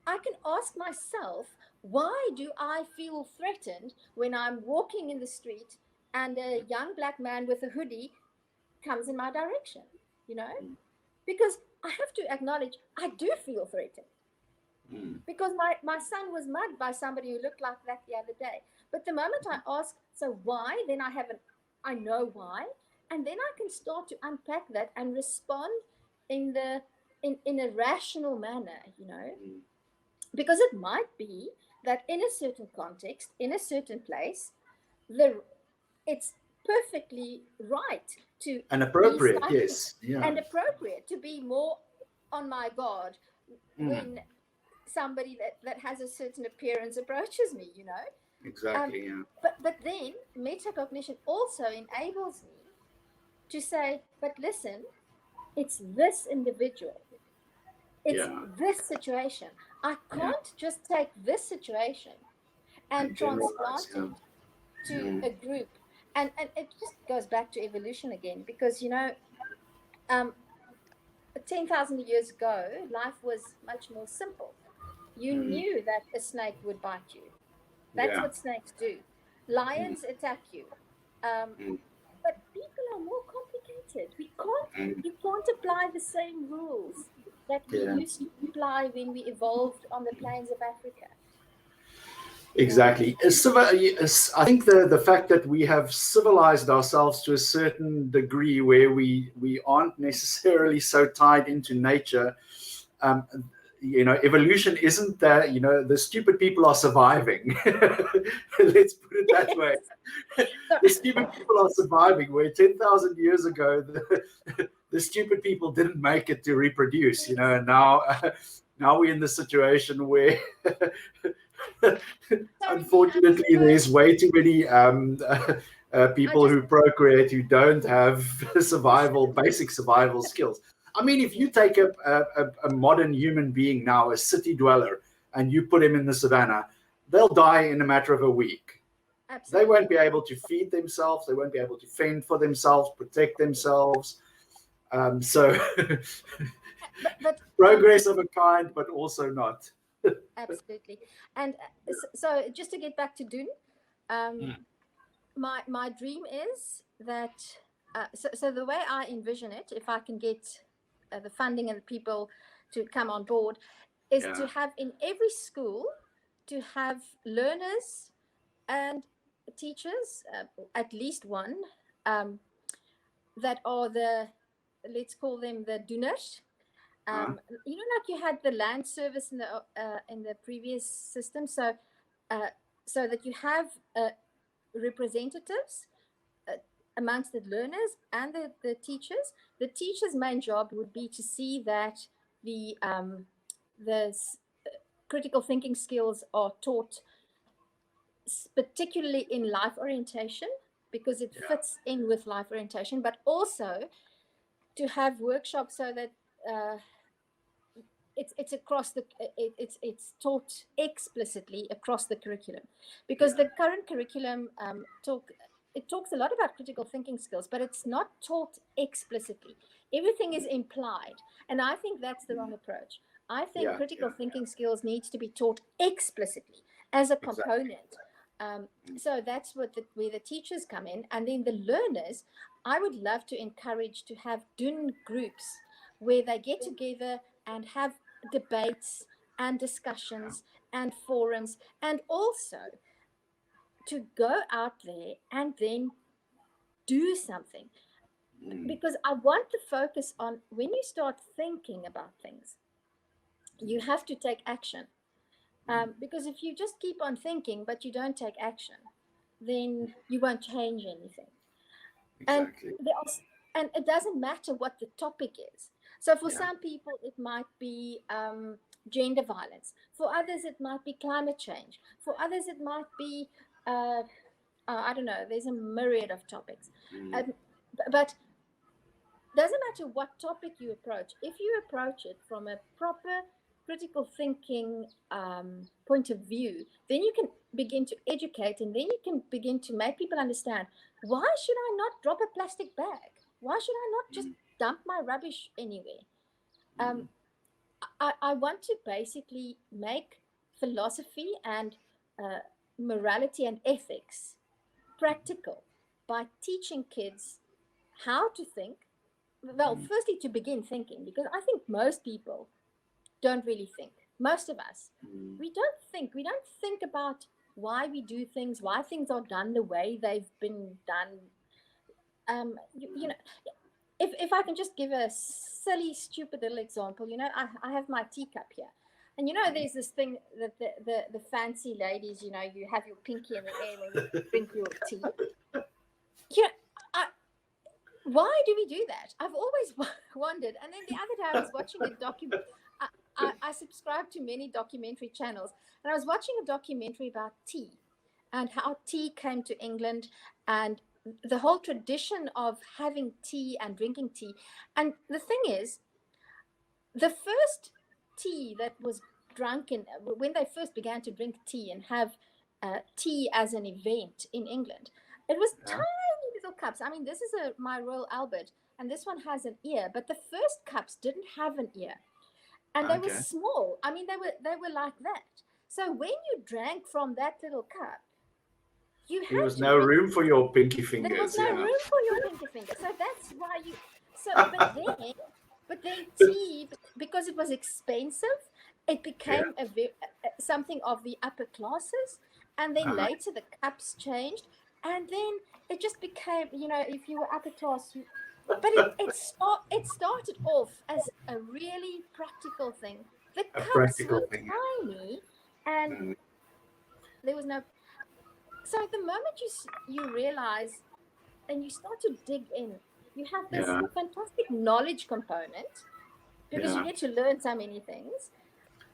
I can ask myself, why do I feel threatened when I'm walking in the street and a young black man with a hoodie comes in my direction? Because I have to acknowledge I do feel threatened. Because my son was mugged by somebody who looked like that the other day. But the moment I ask, so why, then I know why. And then I can start to unpack that and respond in the in a rational manner, because it might be that in a certain context, in a certain place, it's perfectly right to And be appropriate, slightly yes. Yeah. and appropriate to be more on my guard when somebody that has a certain appearance approaches me, Exactly, yeah. But then metacognition also enables me to say, but listen, it's this individual, it's Yeah. this situation. I Yeah. can't just take this situation and And generalize, transplant yeah. it to a group. And it just goes back to evolution again, because um 10,000 years ago life was much more simple. You knew that a snake would bite you. That's Yeah. what snakes do. Lions attack you. But people are more complicated. You can't apply the same rules that we Yeah. used to apply when we evolved on the plains of Africa. Exactly. I think the fact that we have civilized ourselves to a certain degree where we aren't necessarily so tied into nature. Um, evolution isn't that, the stupid people are surviving. Let's put it that way. The stupid people are surviving, where 10,000 years ago, the stupid people didn't make it to reproduce, and now we're in the situation where unfortunately there's way too many people who procreate who don't have basic survival skills. I mean, if you take a modern human being now, a city dweller, and you put him in the savannah, they'll die in a matter of a week. Absolutely. They won't be able to feed themselves. They won't be able to fend for themselves, protect themselves. But progress of a kind, but also not. Absolutely. And so just to get back to Dun, my dream is that, so the way I envision it, if I can get the funding and the people to come on board, is to have in every school, to have learners and teachers, at least one, that are let's call them the Dunners. Like you had the land service in the previous system, so that you have representatives amongst the learners and the teachers. The teacher's main job would be to see that the critical thinking skills are taught, particularly in life orientation, because it fits in with life orientation, but also to have workshops so that it's across it's taught explicitly across the curriculum, because the current curriculum talks a lot about critical thinking skills, but it's not taught explicitly. Everything is implied, and I think that's the wrong approach. I think critical thinking skills needs to be taught explicitly as a component. So that's where the teachers come in, and then the learners. I would love to encourage to have Dun groups where they get together and have debates and discussions and forums, and also to go out there and then do something, because I want to focus on, when you start thinking about things, you have to take action, because if you just keep on thinking but you don't take action, then you won't change anything. Exactly. And it doesn't matter what the topic is. So for some people, it might be gender violence. For others, it might be climate change. For others, it might be, I don't know, there's a myriad of topics. But doesn't matter what topic you approach. If you approach it from a proper critical thinking point of view, then you can begin to educate, and then you can begin to make people understand, why should I not drop a plastic bag? Why should I not just dump my rubbish anywhere? I want to basically make philosophy and morality and ethics practical by teaching kids how to think. Well, firstly, to begin thinking, because I think most people don't really think. Most of us, we don't think. We don't think about why we do things, why things are done the way they've been done. if I can just give a silly, stupid little example, I have my teacup here. And there's this thing that the fancy ladies, you have your pinky in the air when you drink your tea. Why do we do that? I've always wondered. And then the other day I was watching a document. I subscribe to many documentary channels, and I was watching a documentary about tea and how tea came to England and the whole tradition of having tea and drinking tea. And the thing is, the first tea that was drunk when they first began to drink tea and have tea as an event in England, it was tiny little cups. I mean, this is my Royal Albert, and this one has an ear, but the first cups didn't have an ear, and they were small. I mean, they were like that. So when you drank from that little cup, there was no room for your pinky fingers. There was no room for your pinky finger. So that's why you. So, but then tea, because it was expensive, it became something of the upper classes, and then later the cups changed, and then it just became, if you were upper class, but it started off as a really practical thing. The cups were tiny, and there was no. So the moment you realize and you start to dig in, you have this fantastic knowledge component, because you get to learn so many things,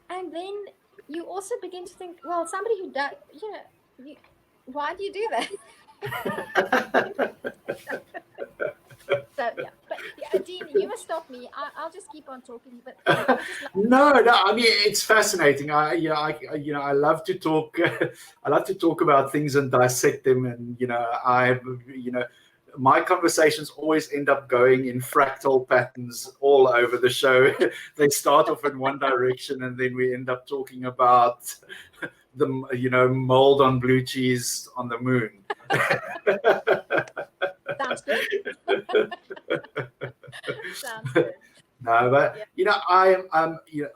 and then you also begin to think, well, somebody who does, why do you do that? So but Dean, you must stop me. I'll just keep on talking. But no. I mean, it's fascinating. I love to talk. I love to talk about things and dissect them. And my conversations always end up going in fractal patterns all over the show. They start off in one direction, and then we end up talking about the mold on blue cheese on the moon. Sounds good. Sounds good. No, but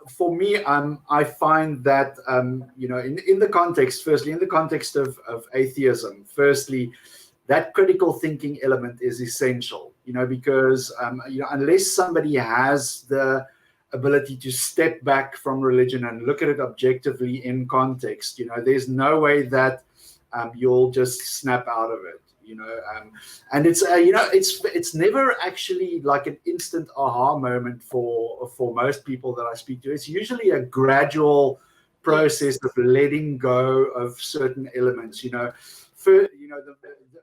for me, I find that in the context, firstly, in the context of atheism, firstly, that critical thinking element is essential. Because unless somebody has the ability to step back from religion and look at it objectively in context, there's no way that you'll just snap out of it. And it's it's never actually like an instant aha moment for most people that I speak to. It's usually a gradual process of letting go of certain elements.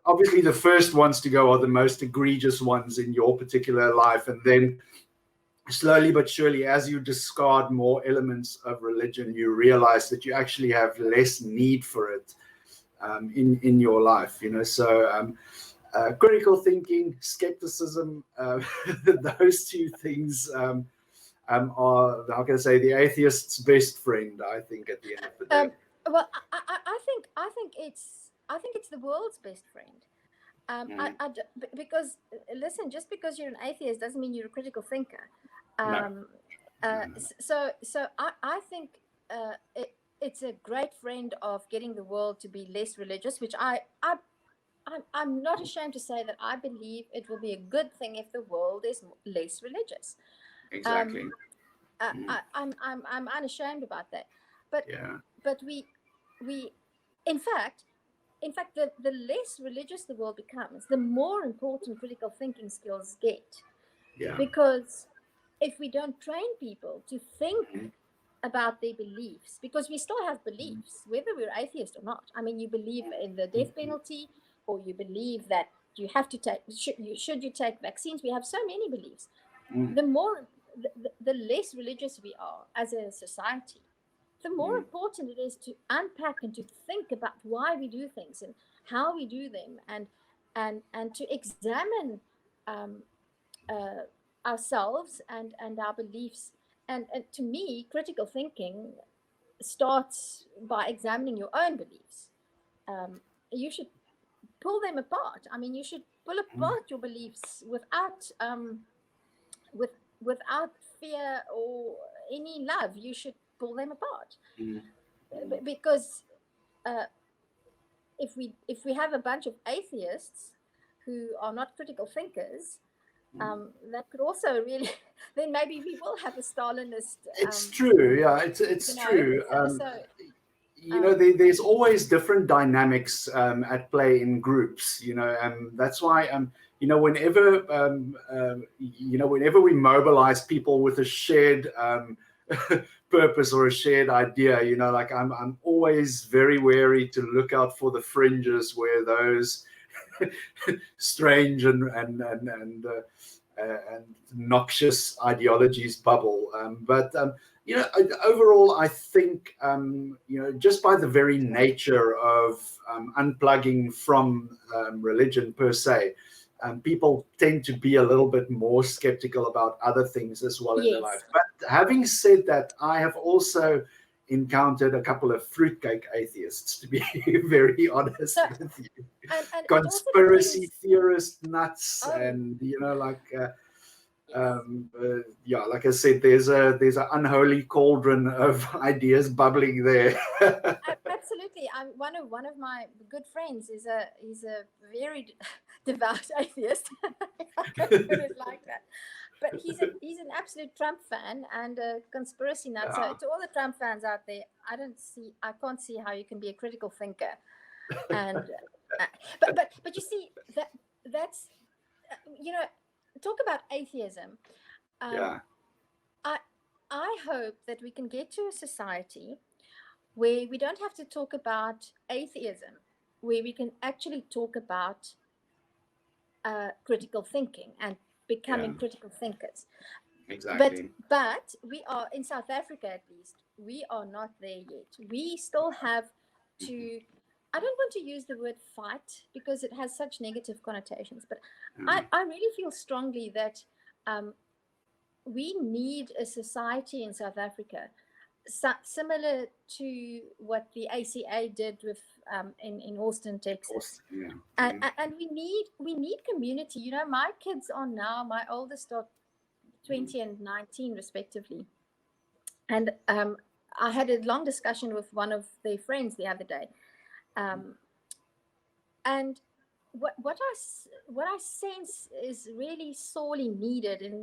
Obviously the first ones to go are the most egregious ones in your particular life, and then slowly but surely, as you discard more elements of religion, you realize that you actually have less need for it in your life. So critical thinking, skepticism, those two things are, how can I say, the atheist's best friend, I think, at the end of the day. Well, I think it's the world's best friend. Because listen, just because you're an atheist doesn't mean you're a critical thinker. So I think it's a great friend of getting the world to be less religious, which I'm not ashamed to say that I believe it will be a good thing if the world is less religious. Exactly. I'm unashamed about that. But we in fact the less religious the world becomes, the more important critical thinking skills get. Because if we don't train people to think about their beliefs, because we still have beliefs, whether we're atheist or not. I mean, you believe in the death penalty, or you believe that you have to take, should you take vaccines? We have so many beliefs. The less religious we are as a society, the more important it is to unpack and to think about why we do things and how we do them, and to examine ourselves and our beliefs. And to me, critical thinking starts by examining your own beliefs. You should pull them apart. I mean, you should pull apart your beliefs without without fear or any love. You should pull them apart, because if we have a bunch of atheists who are not critical thinkers, that could also really, then maybe we will have a Stalinist. It's true. Yeah, it's true. There's always different dynamics at play in groups, and that's why, whenever we mobilize people with a shared purpose or a shared idea, like I'm always very wary to look out for the fringes where those strange and noxious ideologies bubble. But overall, I think, just by the very nature of unplugging from religion per se, people tend to be a little bit more skeptical about other things as well in their life. But having said that, I have also encountered a couple of fruitcake atheists, to be very honest with you. And conspiracy theorist nuts, and like I said, there's an unholy cauldron of ideas bubbling there. Absolutely. One of my good friends is a very devout atheist. I can put it like that. But he's an absolute Trump fan and a conspiracy nut. So to all the Trump fans out there, I can't see how you can be a critical thinker. And but you see that's talk about atheism. I hope that we can get to a society where we don't have to talk about atheism, where we can actually talk about critical thinking and becoming critical thinkers. Exactly. But we are, in South Africa at least, we are not there yet. We still have to, I don't want to use the word fight because it has such negative connotations, but I really feel strongly that we need a society in South Africa similar to what the ACA did with in Austin, Texas. And we need community. My kids are now, my oldest are 20 and 19 respectively. And I had a long discussion with one of their friends the other day. And what I sense is really sorely needed in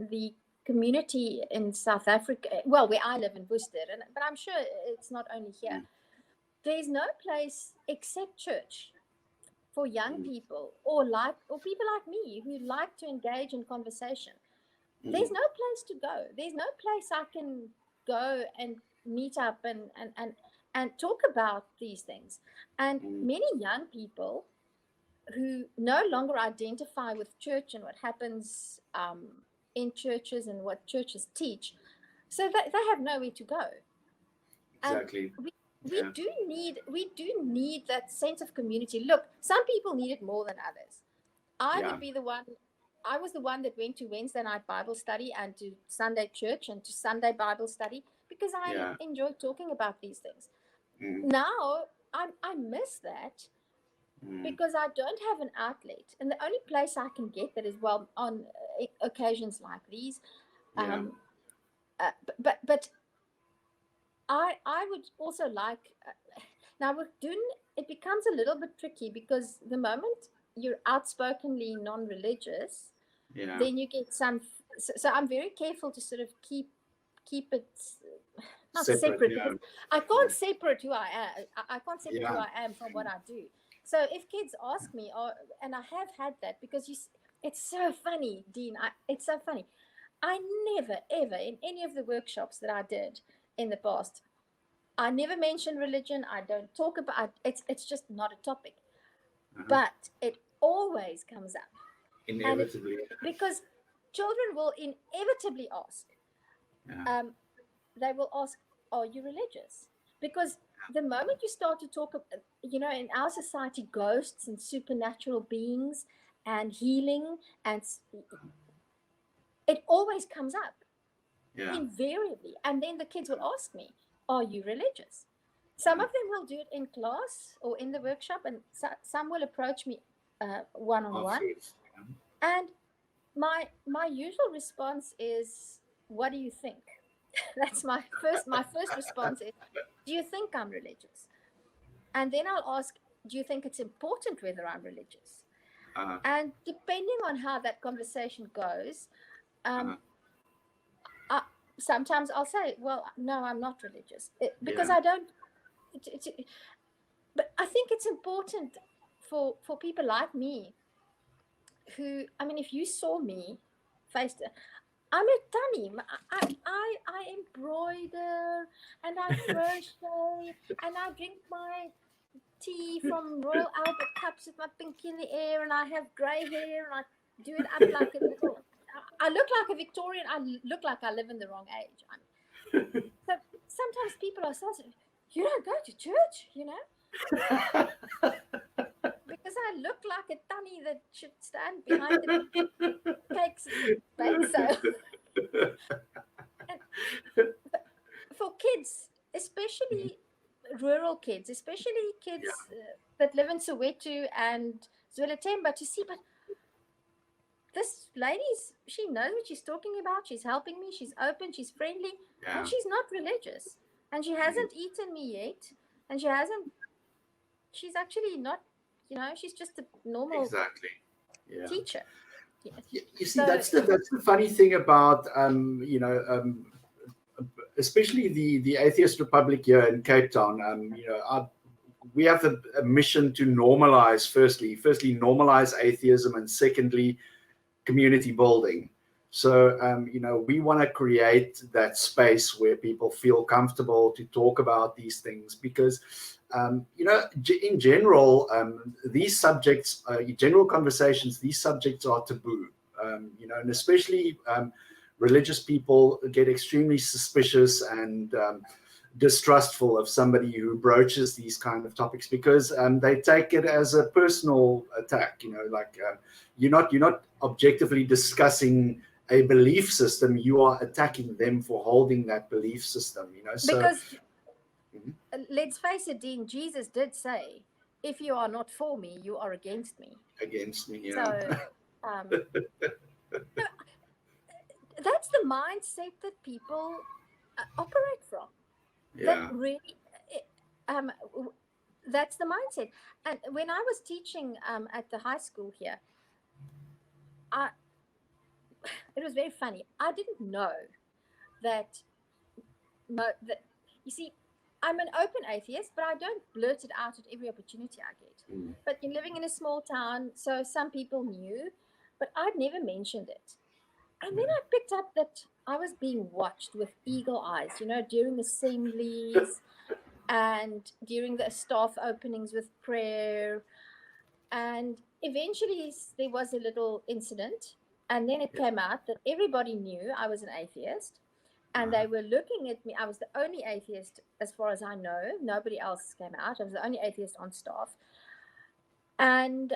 the community in South Africa, well, where I live in Worcester, but I'm sure it's not only here. There's no place except church for young people or people like me who like to engage in conversation. There's no place to go. There's no place I can go and meet up and talk about these things. And many young people who no longer identify with church and what happens in churches and what churches teach, so they have nowhere to go. Exactly. And we do need that sense of community. Look, some people need it more than others. I was the one that went to Wednesday night Bible study and to Sunday church and to Sunday Bible study because I enjoy talking about these things. Now I miss that because I don't have an outlet, and the only place I can get that is on occasions like these. But I would also like now with Dun, it becomes a little bit tricky because the moment you're outspokenly non-religious, then you get some. So I'm very careful to sort of keep it not separate because I can't separate who I am. I can't separate who I am from what I do. So if kids ask me, and I have had that because it's so funny, Dean. It's so funny. I never ever in any of the workshops that I did in the past, I never mentioned religion. I don't talk about it. It's just not a topic. But it always comes up. Inevitably. Because children will inevitably ask. They will ask, are you religious? Because the moment you start to talk, in our society, ghosts and supernatural beings and healing, and it always comes up. Invariably. And then the kids will ask me, are you religious? Some of them will do it in class or in the workshop, and some will approach me one-on-one. And my usual response is, what do you think? That's my first response is, do you think I'm religious? And then I'll ask, do you think it's important whether I'm religious? And depending on how that conversation goes, sometimes I'll say, well, no, I'm not religious, because I don't. But I think it's important for people like me who, I mean, if you saw me face to, I'm a tunny. I embroider and I crochet and I drink my tea from Royal Albert cups with my pinky in the air, and I have grey hair and I do it up like a little. I look like a Victorian. I look like I live in the wrong age. So sometimes people are saying, "You don't go to church," you know, because I look like a tunny that should stand behind the cakes and bake sale. For kids, especially rural kids, especially kids that live in Soweto and Zulutemba, to see, but this lady's, she knows what she's talking about. She's helping me. She's open. She's friendly, and she's not religious. And she hasn't eaten me yet. And she's actually not, you know, she's just a normal teacher. You see, that's the funny thing about, especially the Atheist Republic here in Cape Town. We have a mission to normalize, firstly normalize atheism, and secondly, community building. So, we want to create that space where people feel comfortable to talk about these things, because, in general, these subjects, general conversations, these subjects are taboo, and especially religious people get extremely suspicious and distrustful of somebody who broaches these kind of topics, because they take it as a personal attack. You're not objectively discussing a belief system, you are attacking them for holding that belief system. So, because let's face it, Dean, Jesus did say, if you are not for me, you are against me. So that's the mindset that people operate from. That really, that's the mindset. And when I was teaching at the high school here, it was very funny. I didn't know that you see, I'm an open atheist, but I don't blurt it out at every opportunity I get. But you're living in a small town, so some people knew, but I'd never mentioned it. And then I picked up that I was being watched with eagle eyes, during assemblies and during the staff openings with prayer. And eventually there was a little incident. And then it came out that everybody knew I was an atheist. And they were looking at me. I was the only atheist, as far as I know. Nobody else came out. I was the only atheist on staff. And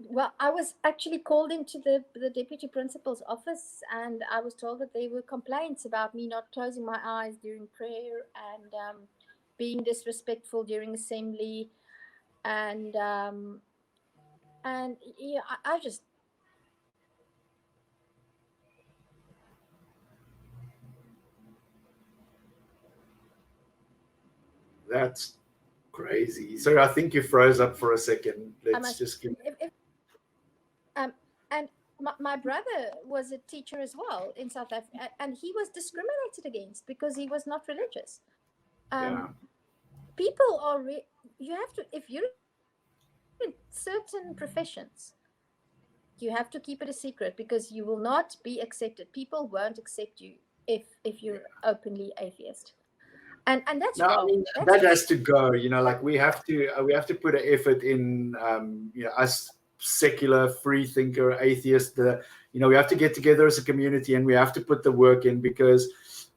well, I was actually called into the deputy principal's office, and I was told that there were complaints about me not closing my eyes during prayer and being disrespectful during assembly, and I just. That's crazy. So I think you froze up for a second. Let's just give. And my brother was a teacher as well in South Africa, and he was discriminated against because he was not religious. People are you have to, if you're in certain professions, you have to keep it a secret, because you will not be accepted. People won't accept you if you're openly atheist. And that's wrong. I mean, that has to go. We have to put an effort in. Us secular, free thinker atheists. We have to get together as a community, and we have to put the work in, because,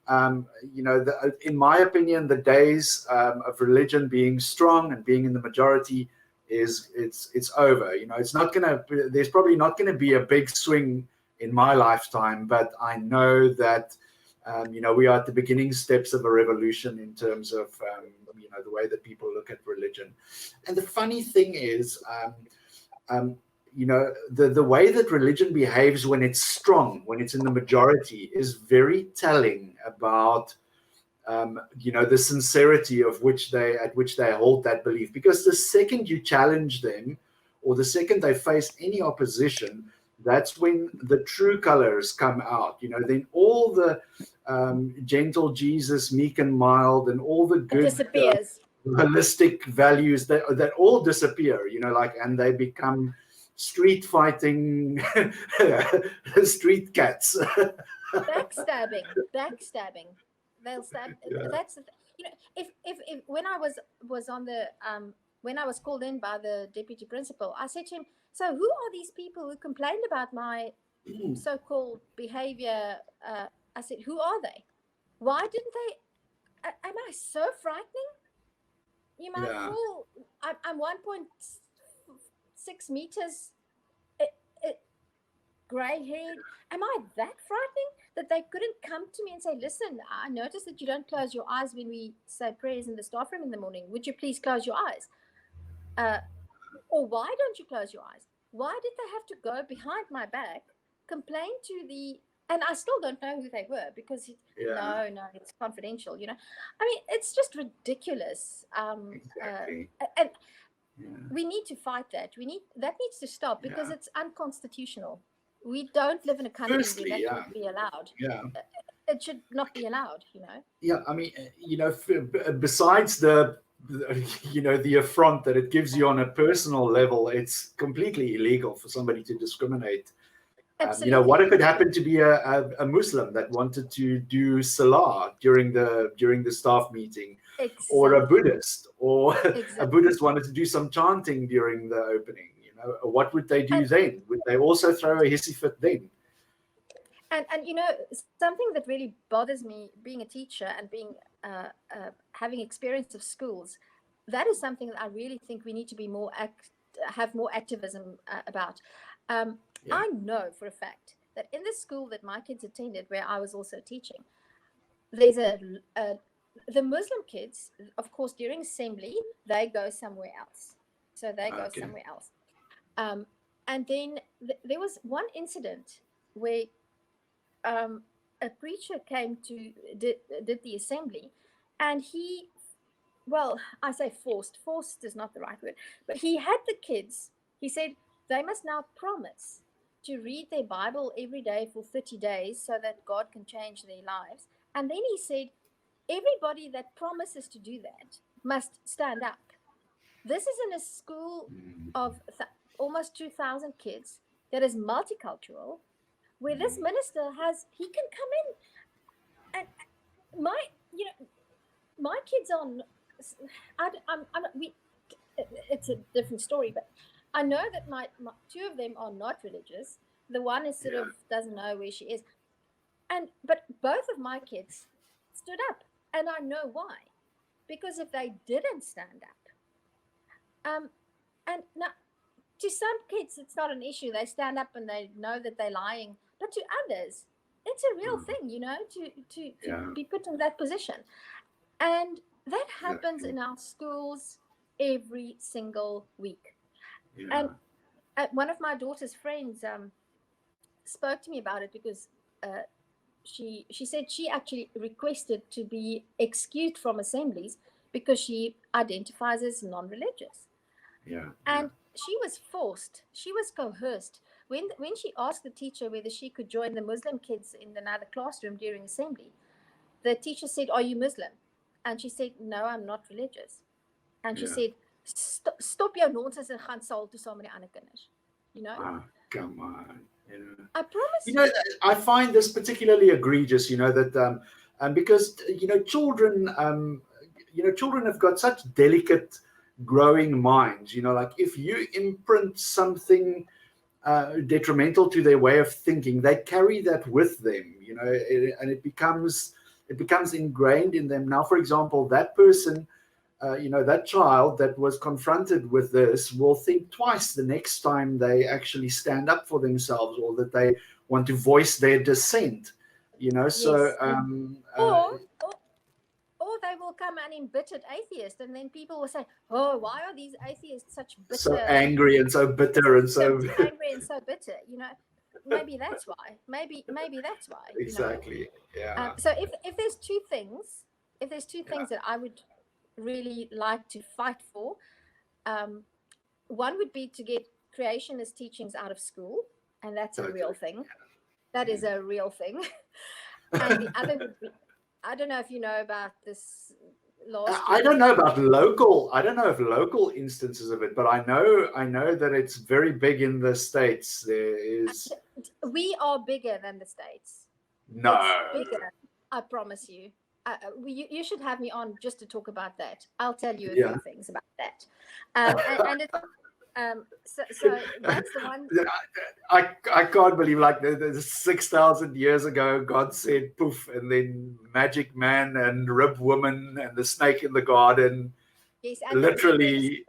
in my opinion, the days of religion being strong and being in the majority it's over. It's not gonna. There's probably not going to be a big swing in my lifetime, but I know that. We are at the beginning steps of a revolution in terms of, the way that people look at religion. And the funny thing is, the way that religion behaves when it's strong, when it's in the majority, is very telling about the sincerity at which they hold that belief. Because the second you challenge them, or the second they face any opposition, that's when the true colors come out. Then all the gentle Jesus, meek and mild, and all the good disappears. Holistic values that all disappear. And they become street fighting street cats. Backstabbing. They'll stab. Yeah. That's if when I was on the when I was called in by the deputy principal, I said to him, so who are these people who complained about my so-called behavior? I said, who are they? Why didn't they? Am I so frightening? You might call. I'm 1.6 meters, grey-haired. Am I that frightening that they couldn't come to me and say, listen, I noticed that you don't close your eyes when we say prayers in the staff room in the morning. Would you please close your eyes? Or why don't you close your eyes? Why did they have to go behind my back, complain to the, and I still don't know who they were because no, it's confidential, I mean, it's just ridiculous. Exactly. And we need to fight that. That needs to stop because it's unconstitutional. We don't live in a country where that should be allowed. Yeah. It should not be allowed, Yeah, I mean, besides the affront that it gives you on a personal level, it's completely illegal for somebody to discriminate. What if it happened to be a Muslim that wanted to do salah during the staff meeting, or a Buddhist, or a Buddhist wanted to do some chanting during the opening? What would they do then? Would they also throw a hissy fit then? And something that really bothers me, being a teacher and being having experience of schools, that is something that I really think we need to be have more activism about. I know for a fact that in the school that my kids attended, where I was also teaching, there's the Muslim kids, of course, during assembly, they go somewhere else. So they go somewhere else. And then there was one incident where a preacher came to did the assembly, and I say forced is not the right word, but he had the kids, he said they must now promise to read their Bible every day for 30 days so that God can change their lives. And then he said, everybody that promises to do that must stand up. This is in a school of almost 2,000 kids that is multicultural, where this minister he can come in, and my kids it's a different story, but I know that my two of them are not religious. The one is sort of doesn't know where she is, but both of my kids stood up, and I know why, because if they didn't stand up, and now to some kids it's not an issue, they stand up and they know that they're lying, but to others it's a real thing, to be put in that position. And that happens in our schools every single week. And one of my daughter's friends spoke to me about it, because she said she actually requested to be excused from assemblies because she identifies as non-religious. And she was forced, she was coerced. When she asked the teacher whether she could join the Muslim kids in another classroom during assembly, the teacher said, "Are you Muslim?" And she said, "No, I'm not religious." And she said, "Stop jou nonsens en gaan saal toe saam met die ander kinders." Come on. I promise I find this particularly egregious, that because children children have got such delicate growing minds. Like if you imprint something detrimental to their way of thinking, they carry that with them, and it becomes ingrained in them. Now, for example, that person, that child that was confronted with this will think twice the next time they actually stand up for themselves, or that they want to voice their dissent, so or they will come an embittered atheist, and then people will say, "Oh, why are these atheists such bitter, so angry and so bitter and so angry and so bitter?" Maybe that's why. Maybe that's why. Exactly. So if there's two things there's two things that I would really like to fight for, one would be to get creationist teachings out of school, and that's a real thing. That is a real thing. And the other would be, I don't know if you know about this last year. I don't know about local. I don't know if local instances of it, but I know that it's very big in the States. There is. We are bigger than the States. No. It's bigger, I promise you. You should have me on just to talk about that. I'll tell you a few things about that. And it's, so that's the one. I can't believe, like, 6,000 years ago, God said poof, and then Magic Man and Rib Woman and the snake in the garden. Yes, and literally.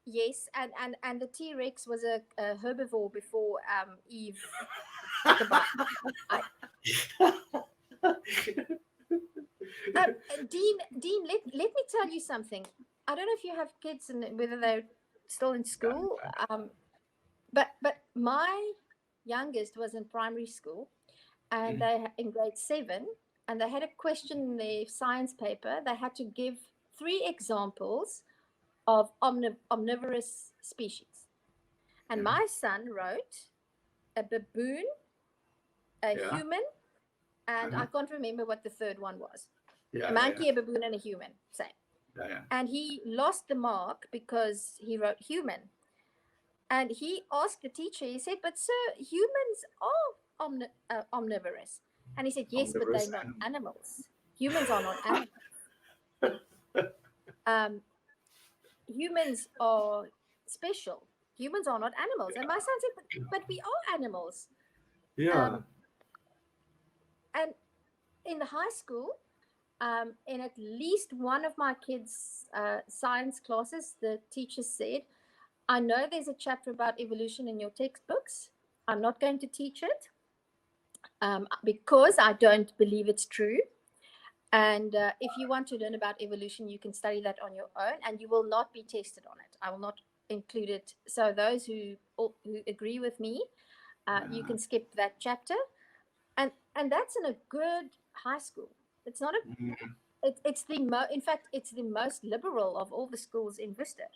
Yes, and the T-Rex was a herbivore before Eve. Dean, let me tell you something. I don't know if you have kids and whether they're still in school, but my youngest was in primary school, and they in grade 7, and they had a question in their science paper. They had to give 3 examples of omnivorous species, and my son wrote a baboon, a human, and I can't remember what the third one was. A monkey, a baboon, and a human. Same. And he lost the mark because he wrote human. And he asked the teacher, he said, "But sir, humans are omnivorous." And he said, "Yes, but they're not animals. Humans are not animals. Humans are special. Humans are not animals." And my son said, but we are animals. Yeah. And in the high school, in at least one of my kids' science classes, the teacher said, "I know there's a chapter about evolution in your textbooks. I'm not going to teach it because I don't believe it's true. And if you want to learn about evolution, you can study that on your own, and you will not be tested on it. I will not include it. So those who agree with me, you can skip that chapter." And that's in a good high school. It's not it's the in fact, it's the most liberal of all the schools in Worcester.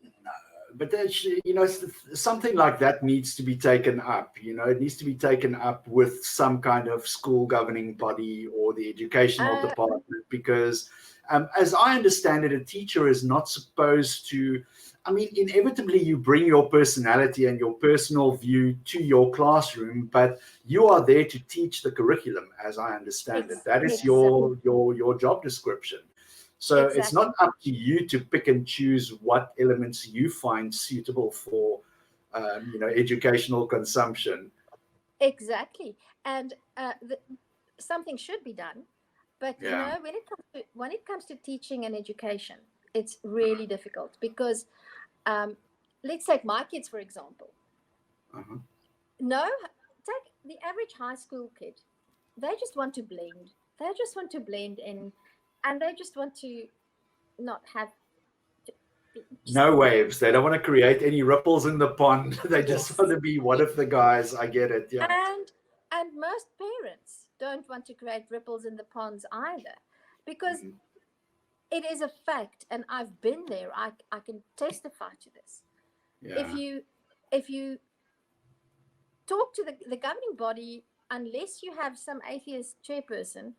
No, but something like that needs to be taken up. It needs to be taken up with some kind of school governing body or the educational department, because as I understand it, a teacher is not supposed to, inevitably you bring your personality and your personal view to your classroom, but you are there to teach the curriculum, as I understand it. That is your job description. So it's not up to you to pick and choose what elements you find suitable for, educational consumption. Exactly. And something should be done. But, when it comes to teaching and education, it's really difficult because let's take my kids, for example. No, take the average high school kid. They just want to blend. They just want to blend in, and they just want to not have no waves. They don't want to create any ripples in the pond. They just want to be one of the guys. I get it. Yeah. And most parents don't want to create ripples in the ponds either, because it is a fact, and I've been there. I can testify to this. Yeah. If you talk to the governing body, unless you have some atheist chairperson,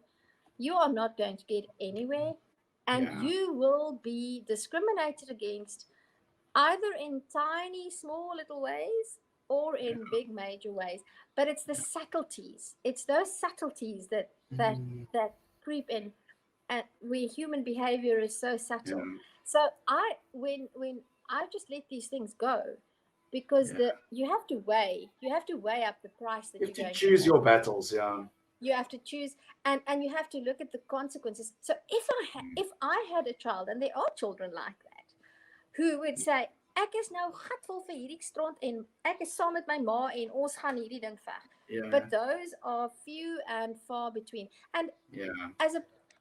you are not going to get anywhere, and you will be discriminated against either in tiny, small little ways or in big, major ways. But it's the subtleties. It's those subtleties that creep in, and where human behavior is so subtle. So when I just let these things go, because you have to weigh up the price that you you're going to choose your battles. You have to choose, and you have to look at the consequences. So if I had a child, and there are children like that, who would say, "Ek is nou gatvol vir hierdie strand en ek is saam met my ma en ons gaan hierdie ding veg." But those are few and far between. And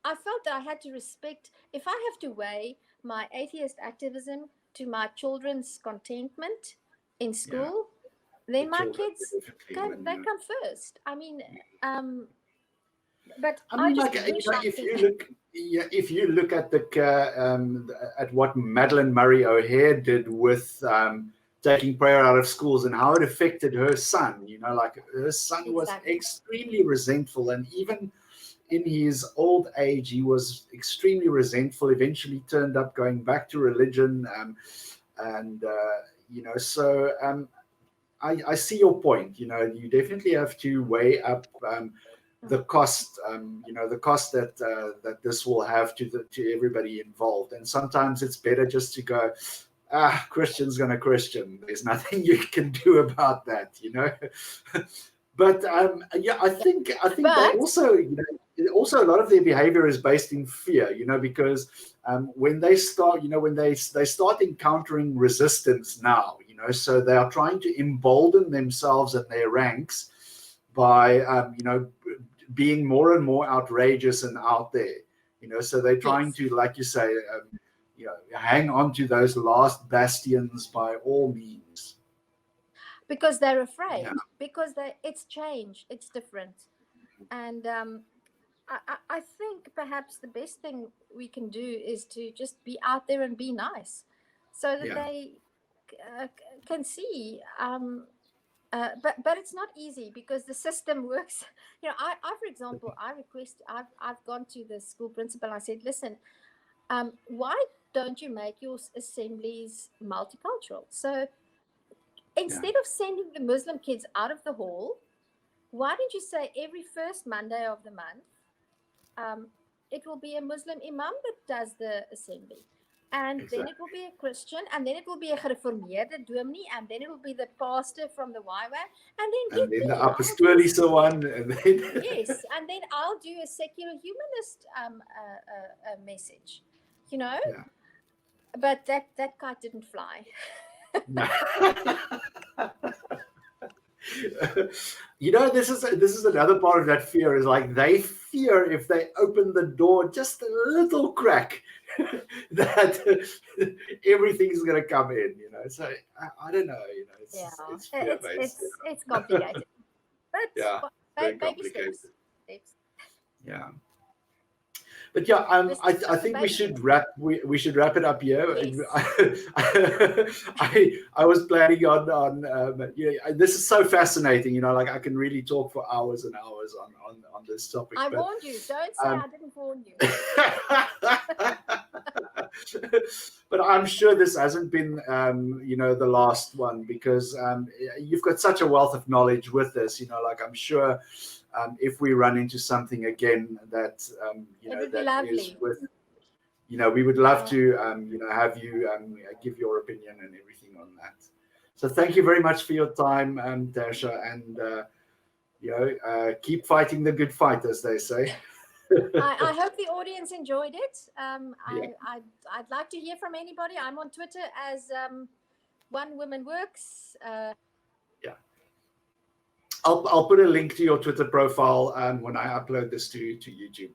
I felt that I had to respect, if I have to weigh my atheist activism to my children's contentment in school, then my kids come first. But I mean, just like, wish I if could- you look, yeah, if you look at at what Madeleine Murray O'Hair did with taking prayer out of schools and how it affected her son, like her son was Exactly. extremely resentful, and even in his old age, he was extremely resentful. Eventually, turned up going back to religion, and so. I see your point. You definitely have to weigh up the cost, the cost that this will have to everybody involved. And sometimes it's better just to go, Christian's gonna Christian. There's nothing you can do about that, But yeah, I think they also, also a lot of their behavior is based in fear, because when they start, when they start encountering resistance now, so they are trying to embolden themselves and their ranks by, being more and more outrageous and out there, so they're trying to, like you say, hang on to those last bastions by all means. Because they're afraid, because it's change, it's different. And I think perhaps the best thing we can do is to just be out there and be nice, so that they can see. But it's not easy because the system works. I for example, I've gone to the school principal and I said, listen, why don't you make your assemblies multicultural? So instead of sending the Muslim kids out of the hall, why don't you say every first Monday of the month, it will be a Muslim imam that does the assembly. And then it will be a Christian, and then it will be a gereformeerde dominee, and then it will be the pastor from the YWAM, and then the apostolic one. And then yes, and then I'll do a secular humanist message, But that kite didn't fly. This is another part of that fear, is like they fear if they open the door just a little crack that everything's going to come in, so I don't know, it's fear-based. It's complicated, but very baby complicated. steps. Yeah. But yeah, I think we should wrap it up here. Yes. I was planning on this is so fascinating. Like I can really talk for hours and hours on this topic. I warned you. Don't say I didn't warn you. But I'm sure this hasn't been the last one, because you've got such a wealth of knowledge with this. Like I'm sure. If we run into something again that that is with, we would love to have you give your opinion and everything on that. So thank you very much for your time, Tasha, and keep fighting the good fight, as they say. I hope the audience enjoyed it. I'd like to hear from anybody. I'm on Twitter as One Woman Works. I'll put a link to your Twitter profile when I upload this to YouTube.